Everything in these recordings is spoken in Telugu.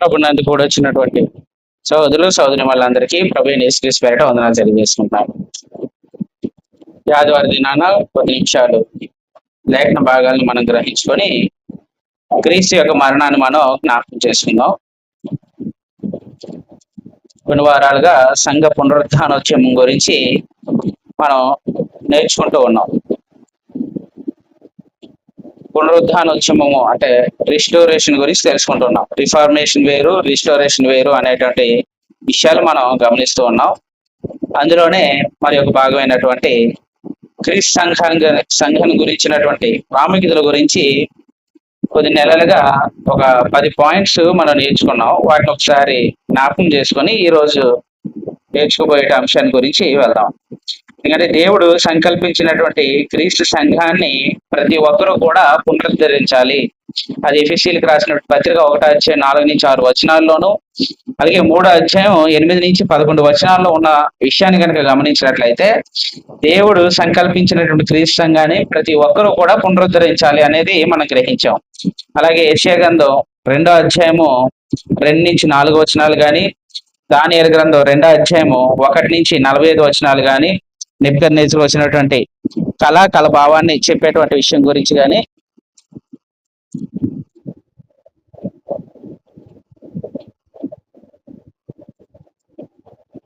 ప్రభు నందు కూడా వచ్చినటువంటి సహోదరులు సహోదరి వాళ్ళందరికీ ప్రభు యేసుక్రీస్తు పేరిట వందనాలు తెలియజేసుకుంటాను. ఈ ఆదివారం దినాన కొద్ది నిమిషాలు లేఖన భాగాలను మనం గ్రహించుకొని క్రీస్తు యొక్క మరణాన్ని మనం జ్ఞాపకం చేసుకుందాం. కొన్ని వారాలుగా సంఘ పునరుత్థానోద్యమం గురించి మనం నేర్చుకుంటూ ఉన్నాం. పునరుత్థానోద్యమము అంటే రిస్టోరేషన్ గురించి తెలుసుకుంటున్నాం. రిఫార్మేషన్ వేరు, రిస్టోరేషన్ వేరు అనేటువంటి విషయాలు మనం గమనిస్తూ ఉన్నాం. అందులోనే మరి ఒక భాగమైనటువంటి క్రీస్తు సంఘం గురించినటువంటి ప్రాముఖ్యతల గురించి కొద్ది నెలలుగా ఒక 10 పాయింట్స్ మనం నేర్చుకున్నాం. వాటిని ఒకసారి జ్ఞాపకం చేసుకొని ఈరోజు నేర్చుకోబోయే అంశాన్ని గురించి వెళ్దాం. ఎందుకంటే దేవుడు సంకల్పించినటువంటి క్రీస్తు సంఘాన్ని ప్రతి ఒక్కరూ కూడా పునరుద్ధరించాలి. అది ఎఫెసీయులకు రాసిన పత్రిక 1:4-6 వచనాల్లోనూ, అలాగే 3:8-11 వచనాల్లో ఉన్న విషయాన్ని కనుక గమనించినట్లయితే దేవుడు సంకల్పించినటువంటి క్రీస్తు సంఘాన్ని ప్రతి ఒక్కరూ కూడా పునరుద్ధరించాలి అనేది మనం గ్రహించాం. అలాగే యెషయా గ్రంథం 2:2-4 వచనాలు కానీ, దానియేలు గ్రంథం 2:1-45 వచనాలు కానీ, నెబుకద్నెజరు వచ్చినటువంటి కళ భావాన్ని చెప్పేటువంటి విషయం గురించి కానీ,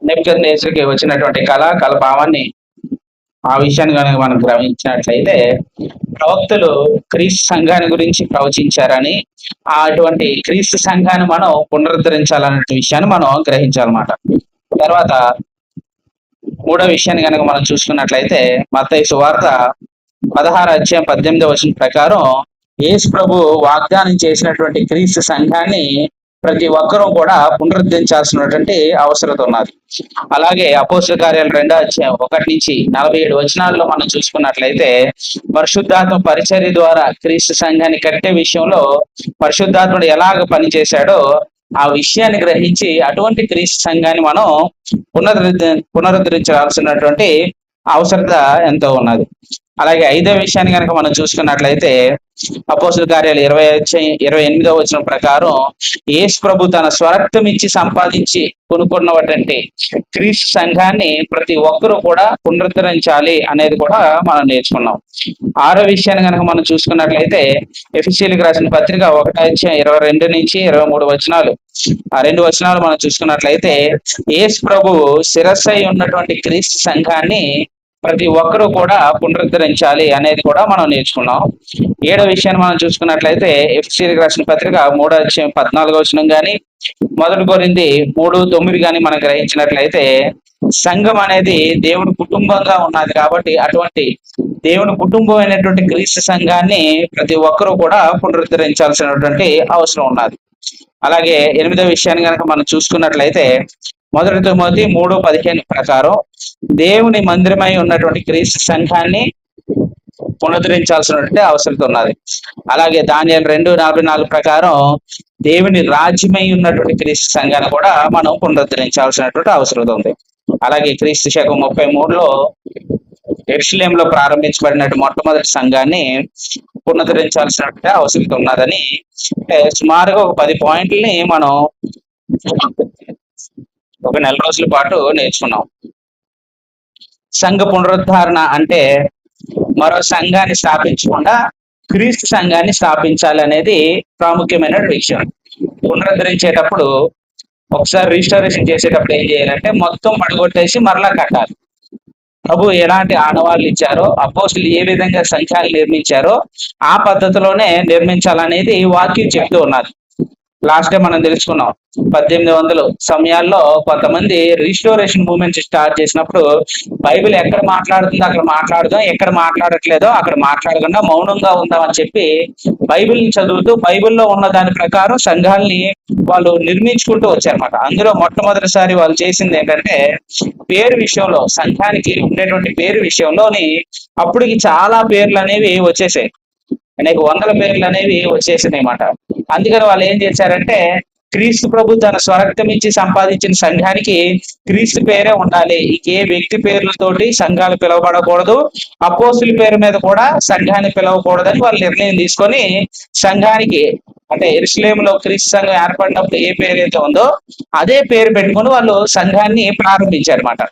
నెబుకద్నెజరుకి వచ్చినటువంటి కళ భావాన్ని ఆ విషయాన్ని కనుక మనం గ్రహించినట్లయితే ప్రవక్తలు క్రీస్తు సంఘాన్ని గురించి ప్రవచించారని, అటువంటి క్రీస్తు సంఘాన్ని మనం పునరుద్ధరించాలనే విషయాన్ని మనం గ్రహించాలన్నమాట. తర్వాత మూడో విషయాన్ని కనుక మనం చూసుకున్నట్లయితే మత్తయి సువార్త 16:18 వచనం ప్రకారం యేసు ప్రభు వాగ్దానం చేసినటువంటి క్రీస్తు సంఘాన్ని ప్రతి ఒక్కరూ కూడా పునరుద్ధరించాల్సినటువంటి అవసరత ఉన్నది. అలాగే అపోస్తల కార్యాలు 2:1-47 వచనాల్లో మనం చూసుకున్నట్లయితే పరిశుద్ధాత్మ పరిచర్య ద్వారా క్రీస్తు సంఘాన్ని కట్టే విషయంలో పరిశుద్ధాత్ముడు ఎలాగ పనిచేశాడో ఆ విషయాన్ని గ్రహించి అటువంటి క్రీస్తు సంఘాన్ని మనం పునరుద్ధరించాల్సినటువంటి అవసరత ఎంతో ఉన్నది. అలాగే 5వ విషయాన్ని కనుక మనం చూసుకున్నట్లయితే అపోస్తల కార్యాలు 28వ వచనం ప్రకారం యేసు ప్రభు తన స్వరక్తం ఇచ్చి సంపాదించి కొనుక్కున్నటువంటి క్రీస్తు సంఘాన్ని ప్రతి ఒక్కరూ కూడా పునరుద్ధరించాలి అనేది కూడా మనం నేర్చుకున్నాం. 6వ విషయాన్ని కనుక మనం చూసుకున్నట్లయితే ఎఫెసీయులకు రాసిన పత్రిక 1:22-23 వచనాలు, ఆ 2 వచనాలు మనం చూసుకున్నట్లయితే యేసు ప్రభు శిరస్సై ఉన్నటువంటి క్రీస్తు సంఘాన్ని ప్రతి ఒక్కరూ కూడా పునరుద్ధరించాలి అనేది కూడా మనం నేర్చుకున్నాం. 7వ విషయాన్ని మనం చూసుకున్నట్లయితే ఎఫెసీయులకు రాసిన పత్రిక 3:14 వచనం కానీ, 1 కొరింథీ 3:9 కానీ మనం గ్రహించినట్లయితే సంఘం అనేది దేవుని కుటుంబంగా ఉన్నది కాబట్టి అటువంటి దేవుని కుటుంబం అయినటువంటి క్రీస్తు సంఘాన్ని ప్రతి ఒక్కరూ కూడా పునరుద్ధరించాల్సినటువంటి అవసరం ఉన్నది. అలాగే 8వ విషయాన్ని కనుక మనం చూసుకున్నట్లయితే 1 తిమోతి 3:15 ప్రకారం దేవుని మందిరమై ఉన్నటువంటి క్రీస్తు సంఘాన్ని పునరుద్ధరించాల్సినటువంటి అవసరం ఉన్నది. అలాగే దానియేలు 2:44 ప్రకారం దేవుని రాజ్యమై ఉన్నటువంటి క్రీస్తు సంఘాన్ని కూడా మనం పునరుద్ధరించాల్సినటువంటి అవసరం ఉంది. అలాగే క్రీస్తు శకం 33లో యెరూషలేములో ప్రారంభించబడినట్టు మొట్టమొదటి సంఘాన్ని పునరుద్ధరించాల్సినటువంటి అవసరం ఉన్నదని సుమారుగా ఒక 10 పాయింట్లని మనం ఒక 4 రోజుల పాటు నేర్చుకున్నాం. సంఘ పునరుద్ధరణ అంటే మరో సంఘాన్ని స్థాపించకుండా క్రీస్తు సంఘాన్ని స్థాపించాలి అనేది ప్రాముఖ్యమైన విషయం. పునరుద్ధరించేటప్పుడు ఒకసారి రిస్టోరేషన్ చేసేటప్పుడు ఏం చేయాలంటే మొత్తం పడగొట్టేసి మరలా కట్టాలి. ప్రభు ఎలాంటి ఆనవాళ్ళు ఇచ్చారో, అపోస్తులు ఏ విధంగా సంఘాలు నిర్మించారో ఆ పద్ధతిలోనే నిర్మించాలనేది వాక్యం చెప్తూ ఉన్నది. లాస్ట్ టైం మనం తెలుసుకున్నాం. 1800 సమయాల్లో కొంతమంది రిస్టోరేషన్ మూవ్మెంట్ స్టార్ట్ చేసినప్పుడు బైబిల్ ఎక్కడ మాట్లాడుతుందో అక్కడ మాట్లాడదాం, ఎక్కడ మాట్లాడట్లేదో అక్కడ మాట్లాడకుండా మౌనంగా ఉందామని చెప్పి బైబిల్ని చదువుతూ బైబిల్లో ఉన్న దాని ప్రకారం సంఘాలని వాళ్ళు నిర్మించుకుంటూ వచ్చారన్నమాట. అందులో మొట్టమొదటిసారి వాళ్ళు చేసింది ఏంటంటే పేరు విషయంలో, సంఘానికి ఉండేటువంటి పేరు విషయంలోని అప్పటికి చాలా పేర్లు అనేవి వచ్చేసాయి. అనేక వందల పేర్లు అనేవి వచ్చేసినాయి అన్నమాట. అందుకని వాళ్ళు ఏం చేశారంటే క్రీస్తు ప్రభు తన స్వరక్తం ఇచ్చి సంపాదించిన సంఘానికి క్రీస్తు పేరే ఉండాలి, ఏ వ్యక్తి పేర్లతోటి సంఘాలు పిలువబడకూడదు, అపోస్తుల పేరు మీద కూడా సంఘాన్ని పిలవకూడదని వాళ్ళు నిర్ణయం తీసుకొని సంఘానికి అంటే యెరూషలేములో క్రీస్తు సంఘం ఏర్పడినప్పుడు ఏ పేరు అయితే ఉందో అదే పేరు పెట్టుకొని వాళ్ళు సంఘాన్ని ప్రారంభించారన్నమాట.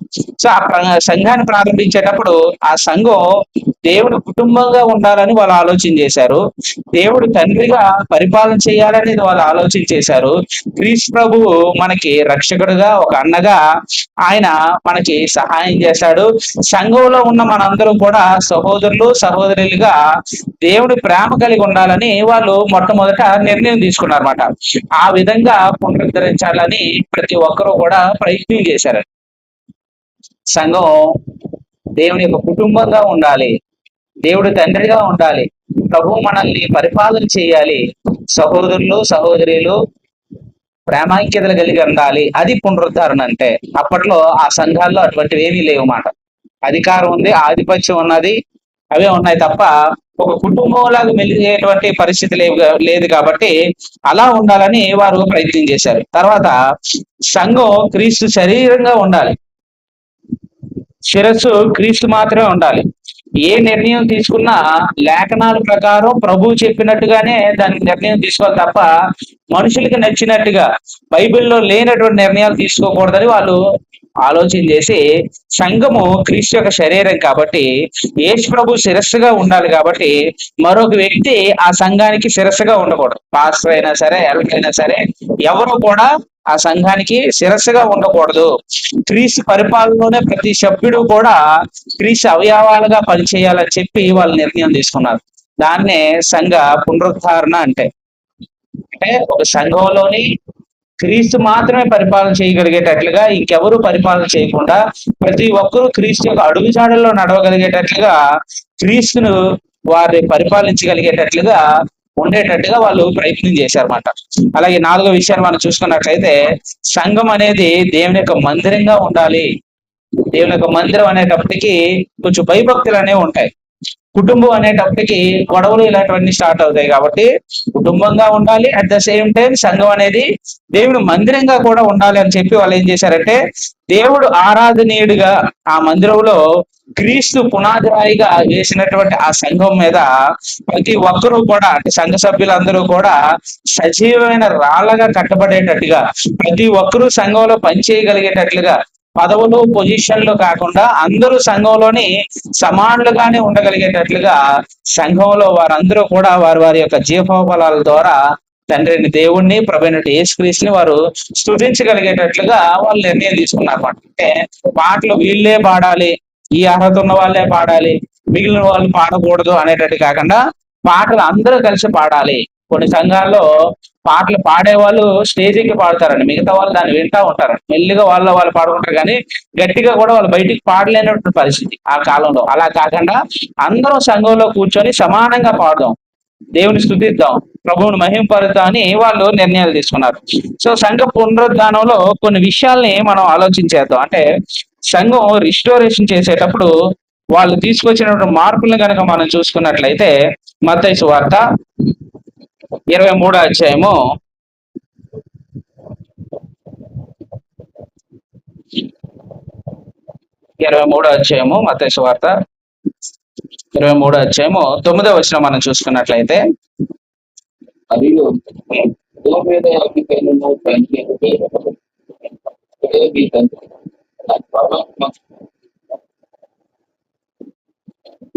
సో ఆ సంఘాన్ని ప్రారంభించేటప్పుడు ఆ సంఘం దేవుడు కుటుంబంగా ఉండాలని వాళ్ళు ఆలోచన చేశారు. దేవుడు తండ్రిగా పరిపాలన చేయాలనేది వాళ్ళు ఆలోచన చేశారు. క్రీస్తు ప్రభువు మనకి రక్షకుడుగా, ఒక అన్నగా ఆయన మనకి సహాయం చేశాడు. సంఘంలో ఉన్న మనందరం కూడా సహోదరులు సహోదరులుగా దేవుడి ప్రేమ కలిగి ఉండాలని వాళ్ళు మొట్టమొదట నిర్ణయం తీసుకున్నారన్నమాట. ఆ విధంగా పునరుద్ధరించాలని ప్రతి ఒక్కరూ కూడా ప్రయత్నం చేశారు. సంఘం దేవుని యొక్క కుటుంబంగా ఉండాలి, దేవుడు తండ్రిగా ఉండాలి, ప్రభు మనల్ని పరిపాలన చేయాలి, సహోదరులు సహోదరులు ప్రేమాంక్యతలు కలిగి ఉండాలి. అది పునరుద్ధరణ అంటే. అప్పట్లో ఆ సంఘాల్లో అటువంటివి ఏమీ లేవు మాట. అధికారం ఉంది, ఆధిపత్యం ఉన్నది, అవే ఉన్నాయి తప్ప ఒక కుటుంబంలాగా మెలిగేటువంటి పరిస్థితి లేదు కాబట్టి అలా ఉండాలని వారు ప్రయత్నం చేశారు. తర్వాత సంఘం క్రీస్తు శరీరంగా ఉండాలి, శిరస్సు క్రీస్తు మాత్రమే ఉండాలి. ఏ నిర్ణయం తీసుకున్నా లేఖనాల ప్రకారం ప్రభువు చెప్పినట్టుగానే దానికి నిర్ణయం తీసుకోవాలి తప్ప మనుషులకి నచ్చినట్టుగా బైబిల్లో లేనటువంటి నిర్ణయాలు తీసుకోకూడదని వాళ్ళు ఆలోచన చేసి సంఘము క్రీస్తు యొక్క శరీరం కాబట్టి యేసు ప్రభు శిరస్సుగా ఉండాలి కాబట్టి మరొక వ్యక్తి ఆ సంఘానికి శిరస్సుగా ఉండకూడదు. పాస్టర్ అయినా సరే, ఎవరికైనా సరే ఎవరు కూడా ఆ సంఘానికి శిరస్సుగా ఉండకూడదు. క్రీస్తు పరిపాలనలోనే ప్రతి సభ్యుడు కూడా క్రీస్తు అవయవాలుగా పనిచేయాలని చెప్పి వాళ్ళు నిర్ణయం తీసుకున్నారు. దాన్నే సంఘ పునరుద్ధరణ అంటే. అంటే ఒక సంఘంలోని క్రీస్తు మాత్రమే పరిపాలన చేయగలిగేటట్లుగా, ఇంకెవరు పరిపాలన చేయకుండా ప్రతి ఒక్కరూ క్రీస్తు యొక్క అడుగుజాడల్లో నడవగలిగేటట్లుగా, క్రీస్తును వారిని పరిపాలించగలిగేటట్లుగా ఉండేటట్టుగా వాళ్ళు ప్రయత్నం చేశారన్నమాట. అలాగే 4వ విషయాన్ని మనం చూసుకున్నట్లయితే సంఘం అనేది దేవుని యొక్క మందిరంగా ఉండాలి. దేవుని యొక్క మందిరం అనేటప్పటికీ కొంచెం భయభక్తులు అనేవి ఉంటాయి. కుటుంబం అనేటప్పటికి గొడవలు ఇలాంటివన్నీ స్టార్ట్ అవుతాయి కాబట్టి కుటుంబంగా ఉండాలి. అట్ ద సేమ్ టైం సంఘం అనేది దేవుడు మందిరంగా కూడా ఉండాలి అని చెప్పి వాళ్ళు ఏం చేశారంటే దేవుడు ఆరాధనీయుడిగా ఆ మందిరంలో క్రీస్తు పునాదిరాయిగా వేసినటువంటి ఆ సంఘం మీద ప్రతి ఒక్కరూ కూడా అంటే సంఘ సభ్యులందరూ కూడా సజీవమైన రాళ్లగా కట్టబడేటట్టుగా, ప్రతి ఒక్కరూ సంఘంలో పనిచేయగలిగేటట్లుగా, పదవులు పొజిషన్లు కాకుండా అందరూ సంఘంలోని సమానులుగానే ఉండగలిగేటట్లుగా సంఘంలో వారందరూ కూడా వారి వారి యొక్క జీవోపలాల ద్వారా తండ్రిని దేవుణ్ణి ప్రభువైన యేసుక్రీస్తుని వారు స్తుతించగలిగేటట్లుగా వాళ్ళు నిర్ణయం తీసుకున్నారు. అంటే పాటలు వీళ్ళే పాడాలి, ఈ అర్హత ఉన్న వాళ్ళే పాడాలి, మిగిలిన వాళ్ళు పాడకూడదు అనేటట్టు కాకుండా పాటలు అందరూ కలిసి పాడాలి. కొన్ని సంఘాల్లో పాటలు పాడేవాళ్ళు స్టేజీకి పాడతారండి, మిగతా వాళ్ళు దాన్ని వింటా ఉంటారు. మెల్లిగా వాళ్ళు పాడుకుంటారు కానీ గట్టిగా కూడా వాళ్ళు బయటికి పాడలేనటువంటి పరిస్థితి ఆ కాలంలో. అలా కాకుండా అందరూ సంఘంలో కూర్చొని సమానంగా పాడదాం, దేవుని స్తుతిద్దాం, ప్రభువుని మహింపరుద్దాం అని వాళ్ళు నిర్ణయాలు తీసుకున్నారు. సో సంఘ పునరుద్ధానంలో కొన్ని విషయాల్ని మనం ఆలోచించేద్దాం. అంటే సంఘం రిస్టోరేషన్ చేసేటప్పుడు వాళ్ళు తీసుకొచ్చినటువంటి మార్పులను కనుక మనం చూసుకున్నట్లయితే మత్తయి సువార్త 23వ అధ్యాయము 23వ అధ్యాయము మత్తయి సువార్త 23వ అధ్యాయము 9వ వచనం మనం చూసుకున్నట్లయితే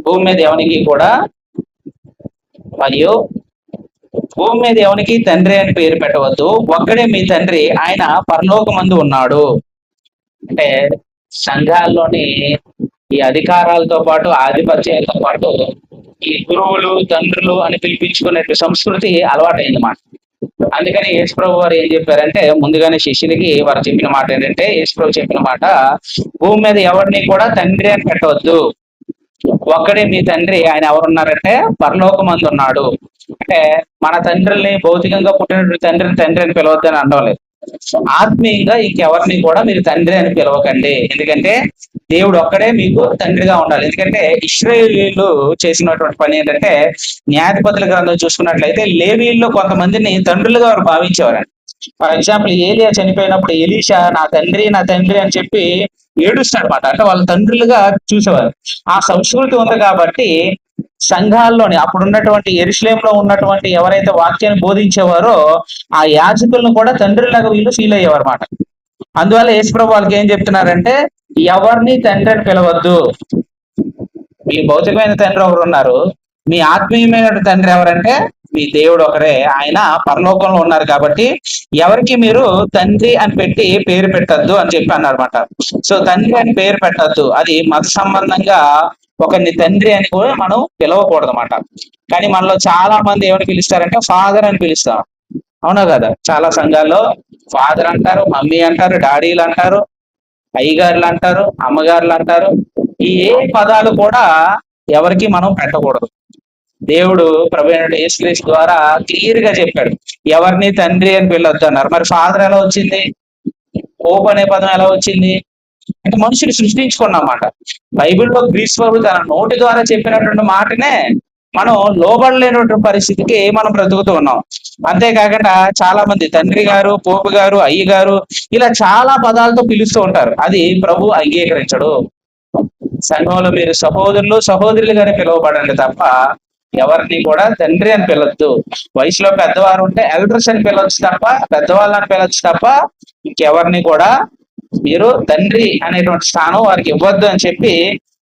భూమి మీద ఎవనికి కూడా మరియు భూమి మీద ఎవనికి తండ్రి అని పేరు పెట్టవద్దు, ఒక్కడే మీ తండ్రి, ఆయన పరలోకమందు ఉన్నాడు. అంటే సంఘాల్లోని ఈ అధికారాలతో పాటు ఆధిపత్యాలతో పాటు ఈ గురువులు తండ్రులు అని పిలిపించుకునే సంస్కృతి అలవాటైంది మాట. అందుకని యేసుప్రభు వారు ఏం చెప్పారంటే, ముందుగానే శిష్యులకి వారు చెప్పిన మాట ఏంటంటే, యేసుప్రభు చెప్పిన మాట, భూమి మీద ఎవరిని కూడా తండ్రి అని పెట్టవద్దు, ఒక్కడే మీ తండ్రి, ఆయన ఎవరున్నారంటే పరలోకమందు ఉన్నాడు. అంటే మన తండ్రుల్ని భౌతికంగా పుట్టినటువంటి తండ్రిని తండ్రి అని పిలవద్దని అనడం లేదు. ఆత్మీయంగా ఇంకెవరిని కూడా మీరు తండ్రి అని పిలవకండి, ఎందుకంటే దేవుడు ఒక్కడే మీకు తండ్రిగా ఉండాలి. ఎందుకంటే ఇశ్రాయేలీయులు చేసినటువంటి పని ఏంటంటే, న్యాయాధిపతుల గ్రంథం చూసుకున్నట్లయితే లేవీయుల్లో కొంతమందిని తండ్రులుగా వారు భావించేవారండి. ఫర్ ఎగ్జాంపుల్ ఏలియా చనిపోయినప్పుడు ఎలీషా నా తండ్రి నా తండ్రి అని చెప్పి ఏడుస్తాడు అనమాట. అంటే వాళ్ళ తండ్రులుగా చూసేవారు. ఆ సంస్కృతి ఉంది కాబట్టి సంఘాల్లోని అప్పుడు ఉన్నటువంటి యెరూషలేములో ఉన్నటువంటి ఎవరైతే వాక్యాన్ని బోధించేవారో ఆ యాజకులను కూడా తండ్రిలాగా వీళ్ళు ఫీల్ అయ్యేవారు అనమాట. అందువల్ల యేసుప్రభు వాళ్ళకి ఏం చెప్తున్నారంటే, ఎవరిని తండ్రి అని పిలవద్దు. మీ భౌతికమైన తండ్రి ఒకరు ఉన్నారు, మీ ఆత్మీయమైన తండ్రి ఎవరంటే మీ దేవుడు ఒకరే, ఆయన పరలోకంలో ఉన్నారు. కాబట్టి ఎవరికి మీరు తండ్రి అని పెట్టి పేరు పెట్టద్దు అని చెప్పి అన్నారన్నమాట. సో తండ్రి అని పేరు పెట్టద్దు, అది మత సంబంధంగా ఒకరిని తండ్రి అని కూడా మనం పిలవకూడదు అన్నమాట. కానీ మనలో చాలా మంది ఏమని పిలుస్తారంటే ఫాదర్ అని పిలుస్తాం. అవునా కదా? చాలా సంఘాల్లో ఫాదర్ అంటారు, మమ్మీ అంటారు, డాడీలు అంటారు, అయ్యగారులు అంటారు, అమ్మగారులు అంటారు. ఈ ఏ పదాలు కూడా ఎవరికి మనం పెట్టకూడదు. దేవుడు ప్రభువైన యేసుక్రీస్తు ద్వారా క్లియర్ గా చెప్పాడు, ఎవరిని తండ్రి అని పిలవద్దు అన్నారు. మరి ఫాదర్ ఎలా వచ్చింది? పోప్ అనే పదం ఎలా వచ్చింది? అంటే మనుషులు సృష్టించుకున్నమాట. బైబిల్లో క్రీస్తు ప్రభు తన నోటి ద్వారా చెప్పినటువంటి మాటనే మనం లోబడలేనటువంటి పరిస్థితికి మనం బ్రతుకుతూ ఉన్నాం. అంతేకాకుండా చాలా మంది తండ్రి గారు, పోపు గారు, అయ్య గారు ఇలా చాలా పదాలతో పిలుస్తూ ఉంటారు. అది ప్రభు అంగీకరించడు. సంఘంలో మీరు సహోదరులు సహోదరులుగానే పిలువబడండి తప్ప ఎవరిని కూడా తండ్రి అని పిలవద్దు. వయసులో పెద్దవారు ఉంటే ఎల్డర్స్ అని పిలవచ్చు తప్ప, పెద్దవాళ్ళని పిలవచ్చు తప్ప ఇంకెవరిని కూడా మీరు తండ్రి అనేటువంటి స్థానం వారికి ఇవ్వద్దు అని చెప్పి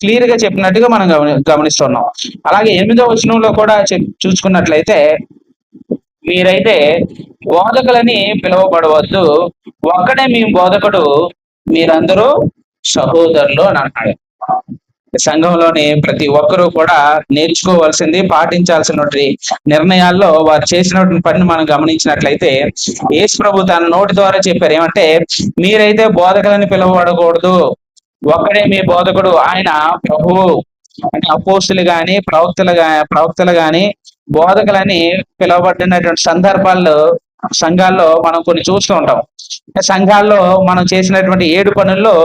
క్లియర్ గా చెప్పినట్టుగా మనం గమనిస్తున్నాం. అలాగే 8వ వచనంలో కూడా చూసుకున్నట్లయితే, మీరైతే బోధకులని పిలువబడవద్దు, ఒక్కడే మీ బోధకుడు, మీరందరూ సహోదరులు అని అన్నాడు. సంఘంలోని ప్రతి ఒక్కరూ కూడా నేర్చుకోవాల్సింది, పాటించాల్సినటువంటి నిర్ణయాల్లో వారు చేసినటువంటి పనిని మనం గమనించినట్లయితే, యేసు ప్రభు తన నోటి ద్వారా చెప్పారు ఏమంటే, మీరైతే బోధకులని పిలువబడకూడదు, ఒక్కడే మీ బోధకుడు, ఆయన ప్రభువు. అంటే అపోస్తులు గాని ప్రవక్తలు గాని బోధకులని పిలువబడినటువంటి సందర్భాల్లో సంఘాల్లో మనం కొన్ని చూస్తూ ఉంటాం. సంఘాల్లో మనం చేసినటువంటి 7 పనుల్లో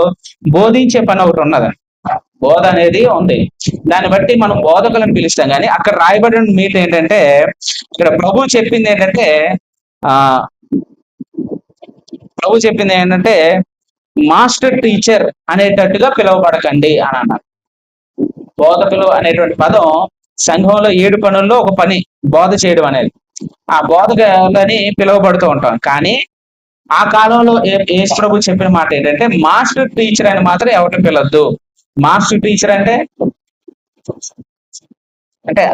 బోధించే పని ఒకటి ఉన్నది. బోధ అనేది ఉంది, దాన్ని బట్టి మనం బోధకులను పిలుస్తాం. కానీ అక్కడ రాయబడిన మీట్ ఏంటంటే, ఇక్కడ ప్రభు చెప్పింది ఏంటంటే మాస్టర్ టీచర్ అనేటట్టుగా పిలువబడకండి అని అన్నారు. బోధకులు అనేటువంటి పదం సంఘంలో 7 పనుల్లో ఒక పని బోధ చేయడం అనేది. ఆ బోధకులని పిలువబడుతూ ఉంటాం. కానీ ఆ కాలంలో యేసు ప్రభు చెప్పిన మాట ఏంటంటే, మాస్టర్ టీచర్ అని మాత్రం ఎవరిని పిలవద్దు. మాస్టర్ టీచర్ అంటే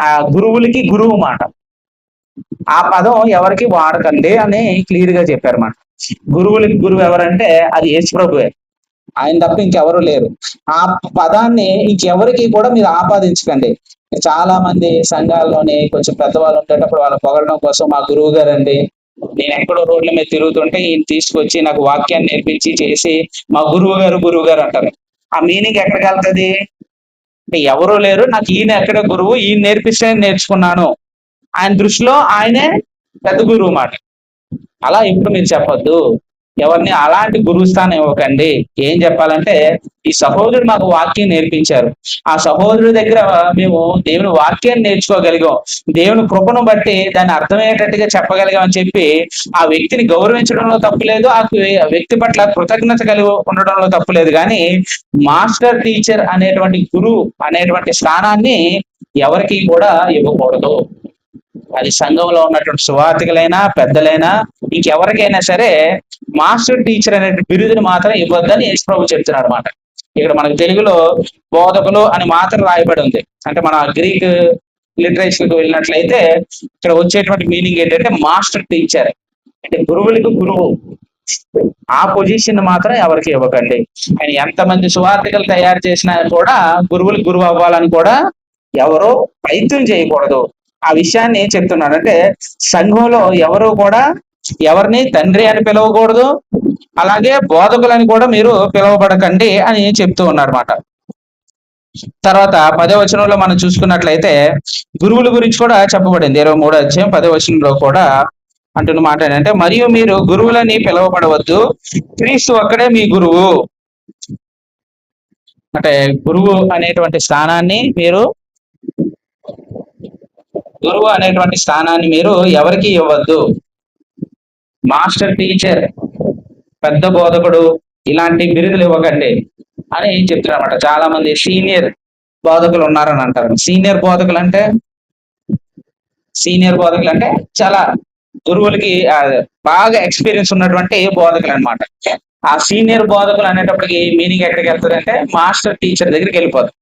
ఆ గురువులకి గురువు మాట. ఆ పదం ఎవరికి వాడకండి అని క్లియర్ గా చెప్పారు మాట. గురువులకి గురువు ఎవరంటే అది యేసు ప్రభువే, ఆయన తప్ప ఇంకెవరు లేరు. ఆ పదాన్ని ఇంకెవరికి కూడా మీరు ఆపాదించకండి. చాలా మంది సంఘాల్లోనే కొంచెం పెద్దవాళ్ళు ఉండేటప్పుడు వాళ్ళ పొగడడం కోసం మా గురువు గారండి, నేను ఎక్కడో రోడ్ల మీద తిరుగుతుంటే ఈయన తీసుకొచ్చి నాకు వాక్యాన్ని నేర్పించి చేసి మా గురువు గారు అంటారు. ఆ మీనింగ్ ఎక్కడికి వెళ్తుంది అంటే, ఎవరు లేరు, నాకు ఈయన ఎక్కడ గురువు, ఈయన నేర్పిస్తే నేర్చుకున్నాను, ఆయన దృష్టిలో ఆయనే పెద్ద గురువు మాట. అలా ఎప్పుడు మీరు చెప్పొద్దు, ఎవరిని అలాంటి గురువు స్థానం ఇవ్వకండి. ఏం చెప్పాలంటే, ఈ సహోదరుడు మాకు వాక్యం నేర్పించారు, ఆ సహోదరుడి దగ్గర మేము దేవుని వాక్యాన్ని నేర్చుకోగలిగాం, దేవుని కృపను బట్టి దాన్ని అర్థమయ్యేటట్టుగా చెప్పగలిగాం అని చెప్పి ఆ వ్యక్తిని గౌరవించడంలో తప్పులేదు, ఆ వ్యక్తి పట్ల కృతజ్ఞత కలిగి ఉండడంలో తప్పులేదు. కానీ మాస్టర్ టీచర్ అనేటువంటి గురువు అనేటువంటి స్థానాన్ని ఎవరికి కూడా ఇవ్వకూడదు. అది సంఘంలో ఉన్నటువంటి సువార్థికులైనా పెద్దలైనా ఇంకెవరికైనా సరే మాస్టర్ టీచర్ అనే బిరుదుని మాత్రం ఇవ్వద్దని యేసు ప్రభు చెప్తున్నాడు అనమాట. ఇక్కడ మనకు తెలుగులో బోధకులు అని మాత్రం రాయబడి ఉంది. అంటే మన గ్రీక్ లిటరేచర్కి వెళ్ళినట్లయితే ఇక్కడ వచ్చేటువంటి మీనింగ్ ఏంటంటే మాస్టర్ టీచర్, అంటే గురువులకు గురువు. ఆ పొజిషన్ మాత్రం ఎవరికి ఇవ్వకండి. కానీ ఎంతమంది సువార్థికులు తయారు చేసినా కూడా గురువులకు గురువు అవ్వాలని కూడా ఎవరో ప్రయత్నం చేయకూడదు. ఆ విషయాన్ని చెప్తున్నాడు. అంటే సంఘంలో ఎవరు కూడా ఎవరిని తండ్రి అని పిలవకూడదు, అలాగే బోధకులని కూడా మీరు పిలువబడకండి అని చెప్తూ ఉన్నాడు అనమాట. తర్వాత 10వ వచనంలో మనం చూసుకున్నట్లయితే గురువుల గురించి కూడా చెప్పబడింది. 23వ అధ్యాయం 10వ వచనంలో కూడా అంటున్న మాట ఏంటంటే, మరియు మీరు గురువులని పిలువబడవద్దు, క్రీస్తు ఒక్కడే మీ గురువు. అంటే గురువు అనేటువంటి స్థానాన్ని మీరు గురువు అనేటువంటి స్థానాన్ని మీరు ఎవరికి ఇవ్వద్దు. మాస్టర్, టీచర్, పెద్ద బోధకుడు ఇలాంటి బిరుదులు ఇవ్వకండి అని చెప్తున్నారు అనమాట. చాలా మంది సీనియర్ బోధకులు ఉన్నారని అంటారు. సీనియర్ బోధకులు అంటే చాలా గురువులకి బాగా ఎక్స్పీరియన్స్ ఉన్నటువంటి బోధకులు అనమాట. ఆ సీనియర్ బోధకులు అనేటప్పటికి మీనింగ్ ఎక్కడికి వెళ్తుంది అంటే మాస్టర్, టీచర్ దగ్గరికి వెళ్ళిపోతుంది.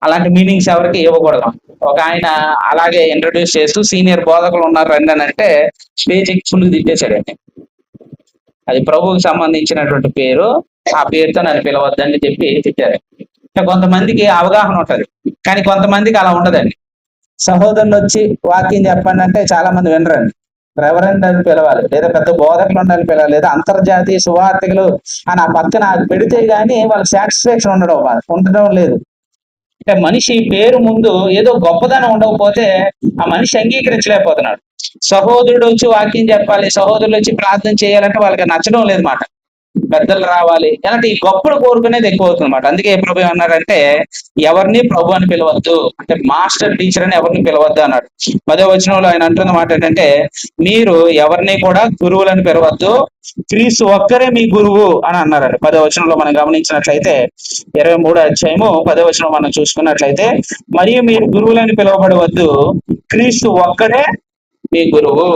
అలాంటి మీనింగ్స్ ఎవరికి ఇవ్వకూడదు. ఒక ఆయన అలాగే ఇంట్రడ్యూస్ చేస్తూ సీనియర్ బోధకులు ఉన్నారు రండి అని అంటే స్టేజ్ ఫుల్ తిట్టేశాడండి. అది ప్రభువుకి సంబంధించినటువంటి పేరు, ఆ పేరుతో నన్ను పిలవద్దని చెప్పి తిట్టారు. కొంతమందికి అవగాహన ఉంటది, కానీ కొంతమందికి అలా ఉండదండి. సహోదరులు వచ్చి వాక్యం చెప్పండి అంటే చాలా మంది వినరండి. రెవరెండ్ అని పిలవాలి, లేదా పెద్ద బోధకులు ఉండాలని పిలవాలి, లేదా అంతర్జాతీయ సువార్థికులు అని ఆ పక్కన పెడితే గానీ వాళ్ళకి సాటిస్ఫాక్షన్ ఉండడం లేదు. అంటే మనిషి పేరు ముందు ఏదో గొప్పదనం ఉండకపోతే ఆ మనిషి అంగీకరించలేకపోతున్నాడు. సహోదరుడు వచ్చి వాక్యం చెప్పాలి, సహోదరులు వచ్చి ప్రార్థన చేయాలంటే వాళ్ళకి నచ్చడం లేదు మాట. పెద్దలు రావాలి అలాంటి ఈ గొప్పలు కోరుకునేది ఎక్కువ అవుతుంది అనమాట. అందుకే ప్రభు ఏమన్నారంటే ఎవరిని ప్రభు అని పిలవద్దు, అంటే మాస్టర్, టీచర్ అని ఎవరిని పిలవద్దు అన్నాడు. 10వ వచనంలో ఆయన అంటున్న మాట ఏంటంటే మీరు ఎవరిని కూడా గురువులని పిలవద్దు, క్రీస్తు ఒక్కరే మీ గురువు అని అన్నారండి. 10వ వచనంలో మనం గమనించినట్లయితే 23వ అధ్యాయము 10వ వచనం మనం చూసుకున్నట్లయితే మరియు మీరు గురువులని పిలువబడవద్దు, క్రీస్తు ఒక్కడే మీ గురువు.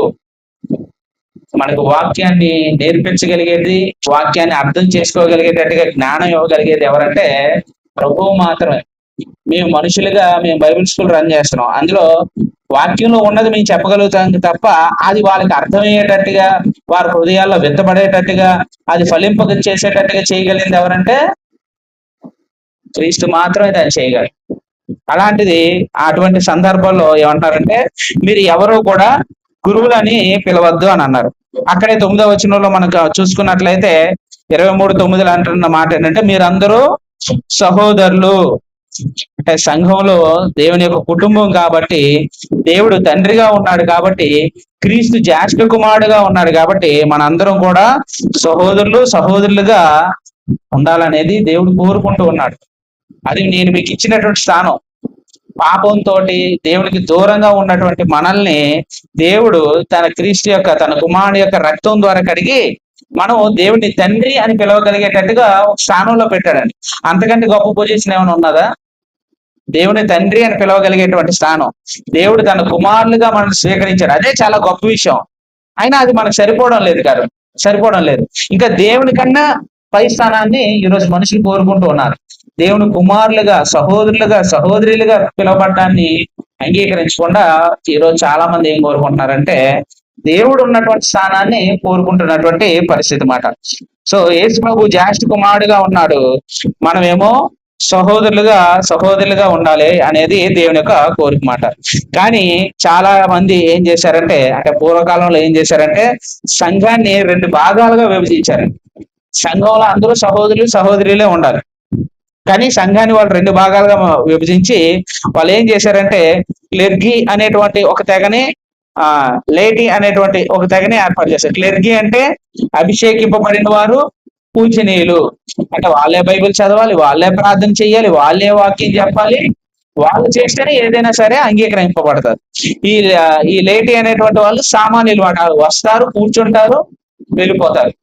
మనకు వాక్యాన్ని నేర్పించగలిగేది, వాక్యాన్ని అర్థం చేసుకోగలిగేటట్టుగా జ్ఞానం ఇవ్వగలిగేది ఎవరంటే ప్రభువు మాత్రమే. మేము మనుషులుగా మేము బైబిల్ స్కూల్ రన్ చేస్తున్నాం, అందులో వాక్యంలో ఉన్నది మేము చెప్పగలుగుతాం తప్ప అది వాళ్ళకి అర్థమయ్యేటట్టుగా, వారి హృదయాల్లో విత్తబడేటట్టుగా, అది ఫలింప చేసేటట్టుగా చేయగలిగింది ఎవరంటే క్రీస్తు మాత్రమే దాన్ని చేయగలరు. అలాంటిది అటువంటి సందర్భంలో ఏమంటారంటే మీరు ఎవరో కూడా గురువులని పిలవద్దు అని అన్నారు. అక్కడే 9వ వచనంలో మనకు చూసుకున్నట్లయితే 23:9 అంటున్న మాట ఏంటంటే మీరందరూ సహోదరులు. అంటే సంఘంలో దేవుని యొక్క కుటుంబం కాబట్టి, దేవుడు తండ్రిగా ఉన్నాడు కాబట్టి, క్రీస్తు జ్యేష్ఠ కుమారుడుగా ఉన్నాడు కాబట్టి మనందరం కూడా సహోదరులుగా ఉండాలనేది దేవుడు కోరుకుంటూ ఉన్నాడు. అది నేను మీకు ఇచ్చినటువంటి స్థానం. పాపంతో దేవునికి దూరంగా ఉన్నటువంటి మనల్ని దేవుడు తన క్రీస్తు యొక్క, తన కుమారుడు యొక్క రక్తం ద్వారా కడిగి మనం దేవుడిని తండ్రి అని పిలవగలిగేటట్టుగా ఒక స్థానంలో పెట్టాడండి. అంతకంటే గొప్ప పొజిషన్ ఏమైనా ఉన్నదా? దేవుని తండ్రి అని పిలవగలిగేటువంటి స్థానం. దేవుడు తన కుమారులుగా మనల్ని స్వీకరించాడు, అదే చాలా గొప్ప విషయం. అయినా అది మనకు సరిపోవడం లేదు. ఇంకా దేవుని కన్నా పై స్థానాన్ని ఈరోజు మనుషులు కోరుకుంటూ ఉన్నారు. దేవుని కుమారులుగా, సహోదరులుగా పిలవబడ్డాన్ని అంగీకరించకుండా ఈరోజు చాలా మంది ఏం కోరుకుంటున్నారంటే దేవుడు ఉన్నటువంటి స్థానాన్ని కోరుకుంటున్నటువంటి పరిస్థితి మాట. సో యేసు ప్రభు జ్యేష్ఠ కుమారుడుగా ఉన్నాడు, మనమేమో సహోదరులుగా ఉండాలి అనేది దేవుని యొక్క కోరిక మాట. కానీ చాలా మంది ఏం చేశారంటే, అంటే పూర్వకాలంలో ఏం చేశారంటే సంఘాన్ని 2 భాగాలుగా విభజించారు. సంఘంలో అందరూ సహోదరులే ఉండాలి, కానీ సంఘాన్ని వాళ్ళు 2 భాగాలుగా విభజించి వాళ్ళు ఏం చేశారంటే క్లెర్గీ అనేటువంటి ఒక తెగని, లేడీ అనేటువంటి ఒక తెగని ఏర్పాటు చేశారు. క్లెర్గీ అంటే అభిషేకింపబడిన వారు, పూజనీయులు. అంటే వాళ్ళే బైబిల్ చదవాలి, వాళ్ళే ప్రార్థన చేయాలి, వాళ్ళే వాక్యం చెప్పాలి, వాళ్ళు చేస్తేనే ఏదైనా సరే అంగీకరింపబడతారు. ఈ లేడీ అనేటువంటి వాళ్ళు సామాన్యులు వస్తారు, కూర్చుంటారు, వెళ్ళిపోతారు.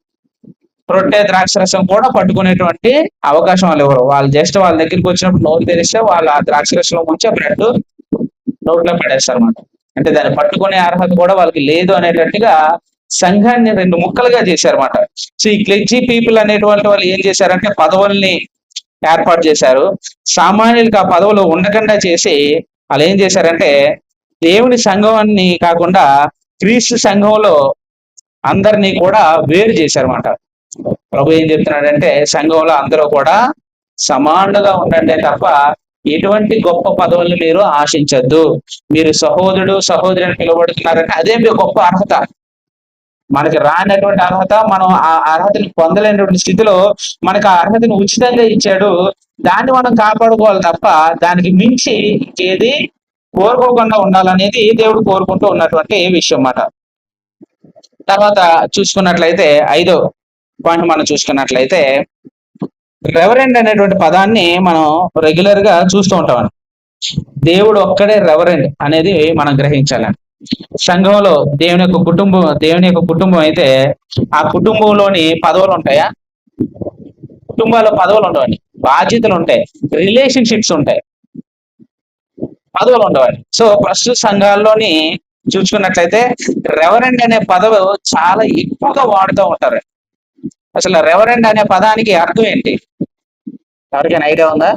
రొట్టె ద్రాక్షరసం కూడా పట్టుకునేటువంటి అవకాశం వాళ్ళు ఎవరు. వాళ్ళు జస్ట్ వాళ్ళ దగ్గరికి వచ్చినప్పుడు నోరు తెరిస్తే వాళ్ళు ఆ ద్రాక్షరసంలో ముంచే బ్రెడ్ నోట్లో పడేస్తారు అన్నమాట. అంటే దాన్ని పట్టుకునే అర్హత కూడా వాళ్ళకి లేదు అనేటట్టుగా సంఘాన్ని 2 ముక్కలుగా చేశారన్నమాట. సో ఈ క్లెర్జీ పీపుల్ అనేటువంటి వాళ్ళు ఏం చేశారంటే పదవుల్ని ఏర్పాటు చేశారు. సామాన్యులకు ఆ పదవులు ఉండకుండా చేసి వాళ్ళు ఏం చేశారంటే దేవుని సంఘాన్ని కాకుండా క్రీస్తు సంఘంలో అందరినీ కూడా వేరు చేశారన్నమాట. ప్రభు ఏం చెప్తున్నాడంటే సంఘంలో అందరూ కూడా సమానంగా ఉండండి తప్ప ఎటువంటి గొప్ప పదవులను మీరు ఆశించద్దు. మీరు సహోదరుడు సహోదరి అని పిలువబడుతున్నారంటే అదే మీ గొప్ప అర్హత. మనకి రానటువంటి అర్హత, మనం ఆ అర్హతని పొందలేనటువంటి స్థితిలో మనకు ఆ అర్హతని ఉచితంగా ఇచ్చాడు. దాన్ని మనం కాపాడుకోవాలి తప్ప దానికి మించి ఇంకేది కోరుకోకుండా ఉండాలనేది దేవుడు కోరుకుంటూ ఉన్నటువంటి విషయం అన్నమాట. తర్వాత చూసుకున్నట్లయితే ఐదో పాయింట్ మనం చూసుకున్నట్లయితే రెవరెండ్ అనేటువంటి పదాన్ని మనం రెగ్యులర్ గా చూస్తూ ఉంటాం. దేవుడు ఒక్కడే రెవరెండ్ అనేది మనం గ్రహించాలి. సంఘంలో దేవుని యొక్క కుటుంబం అయితే ఆ కుటుంబంలోని పదవులు ఉంటాయా? కుటుంబాల్లో పదవులు ఉండవండి, బాధ్యతలు ఉంటాయి, రిలేషన్షిప్స్ ఉంటాయి, పదవులు ఉండవండి. సో ప్రస్తుత సంఘాల్లోని చూసుకున్నట్లయితే రెవరెండ్ అనే పదవి చాలా ఎక్కువగా వాడుతూ ఉంటారు. అసలు రెవరెండ్ అనే పదానికి అర్థం ఏంటి? ఎవరికైనా ఐడియా ఉందా?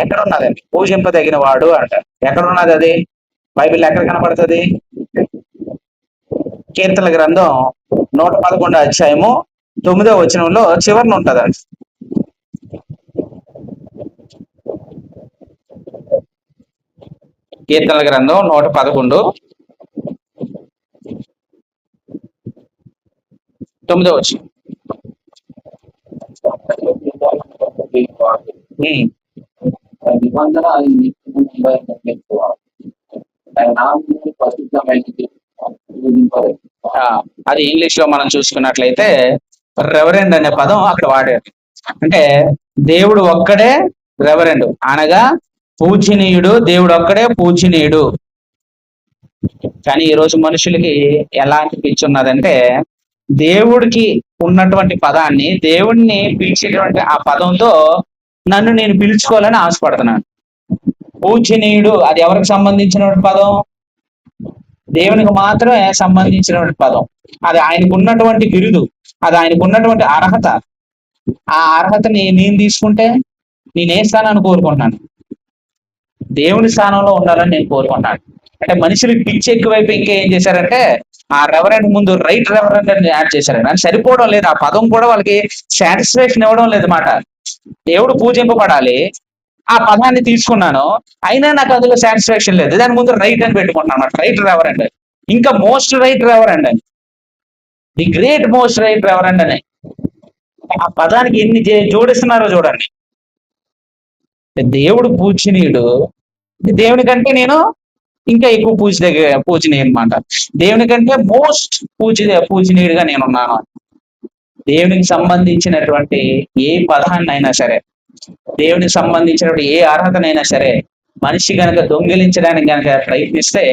ఎక్కడ ఉన్నదండి? పూజింపదగిన వాడు అంట. ఎక్కడ ఉన్నది అది? బైబిల్ ఎక్కడ కనపడుతుంది? కీర్తన గ్రంథం 111 అధ్యాయము 9వ వచనంలో చివరిన ఉంటదండి. కీర్తన గ్రంథం 111 9వ వచనం. నిబంధన అది ఇంగ్లీష్ లో మనం చూసుకున్నట్లయితే రెవరెండ్ అనే పదం అక్కడ వాడారు. అంటే దేవుడు ఒక్కడే రెవరెండ్ అనగా పూజనీయుడు, దేవుడు ఒక్కడే పూజనీయుడు. కానీ ఈరోజు మనుషులకి ఎలాంటి పిచ్చి ఉన్నదంటే దేవుడికి ఉన్నటువంటి పదాన్ని, దేవుడిని పిలిచేటువంటి ఆ పదంతో నన్ను నేను పిలుచుకోవాలని ఆశపడుతున్నాను. పూజనీయుడు అది ఎవరికి సంబంధించినటువంటి పదం? దేవునికి మాత్రమే సంబంధించినటువంటి పదం. అది ఆయనకు ఉన్నటువంటి బిరుదు, అది ఆయనకు ఉన్నటువంటి అర్హత. ఆ అర్హతని నేను తీసుకుంటే నేను ఏ స్థానాన్ని కోరుకుంటున్నాను? దేవుని స్థానంలో ఉండాలని నేను కోరుకుంటాను. అంటే మనుషులకి పిచ్చి ఎక్కువైపు ఇంకా ఏం చేశారంటే ఆ రెవరెండ్ ముందు రైట్ రెవరెండ్ అని యాడ్ చేశారండి. అని సరిపోవడం లేదు, ఆ పదం కూడా వాళ్ళకి సాటిస్ఫాక్షన్ ఇవ్వడం లేదు మాట. దేవుడు పూజింపబడాలి, ఆ పదాన్ని తీసుకున్నాను, అయినా నాకు అందులో సాటిస్ఫాక్షన్ లేదు, దాని ముందు రైట్ అని పెట్టుకుంటున్నాను. రైట్ రెవరెండ్, ఇంకా మోస్ట్ రైట్ రెవరెండ్ అని, the great most right reverend అని ఆ పదానికి ఎన్ని జోడిస్తున్నారో చూడండి. దేవుడు పూజనీయుడు, దేవుని కంటే నేను ఇంకా ఎక్కువ పూజనీయుడు అనమాట. దేవుని కంటే మోస్ట్ పూజనీయుడిగా నేనున్నాను. దేవునికి సంబంధించినటువంటి ఏ పదాన్నైనా సరే, దేవునికి సంబంధించినటువంటి ఏ అర్హతనైనా సరే మనిషి గనక దొంగిలించడానికి గనక ప్రయత్నిస్తే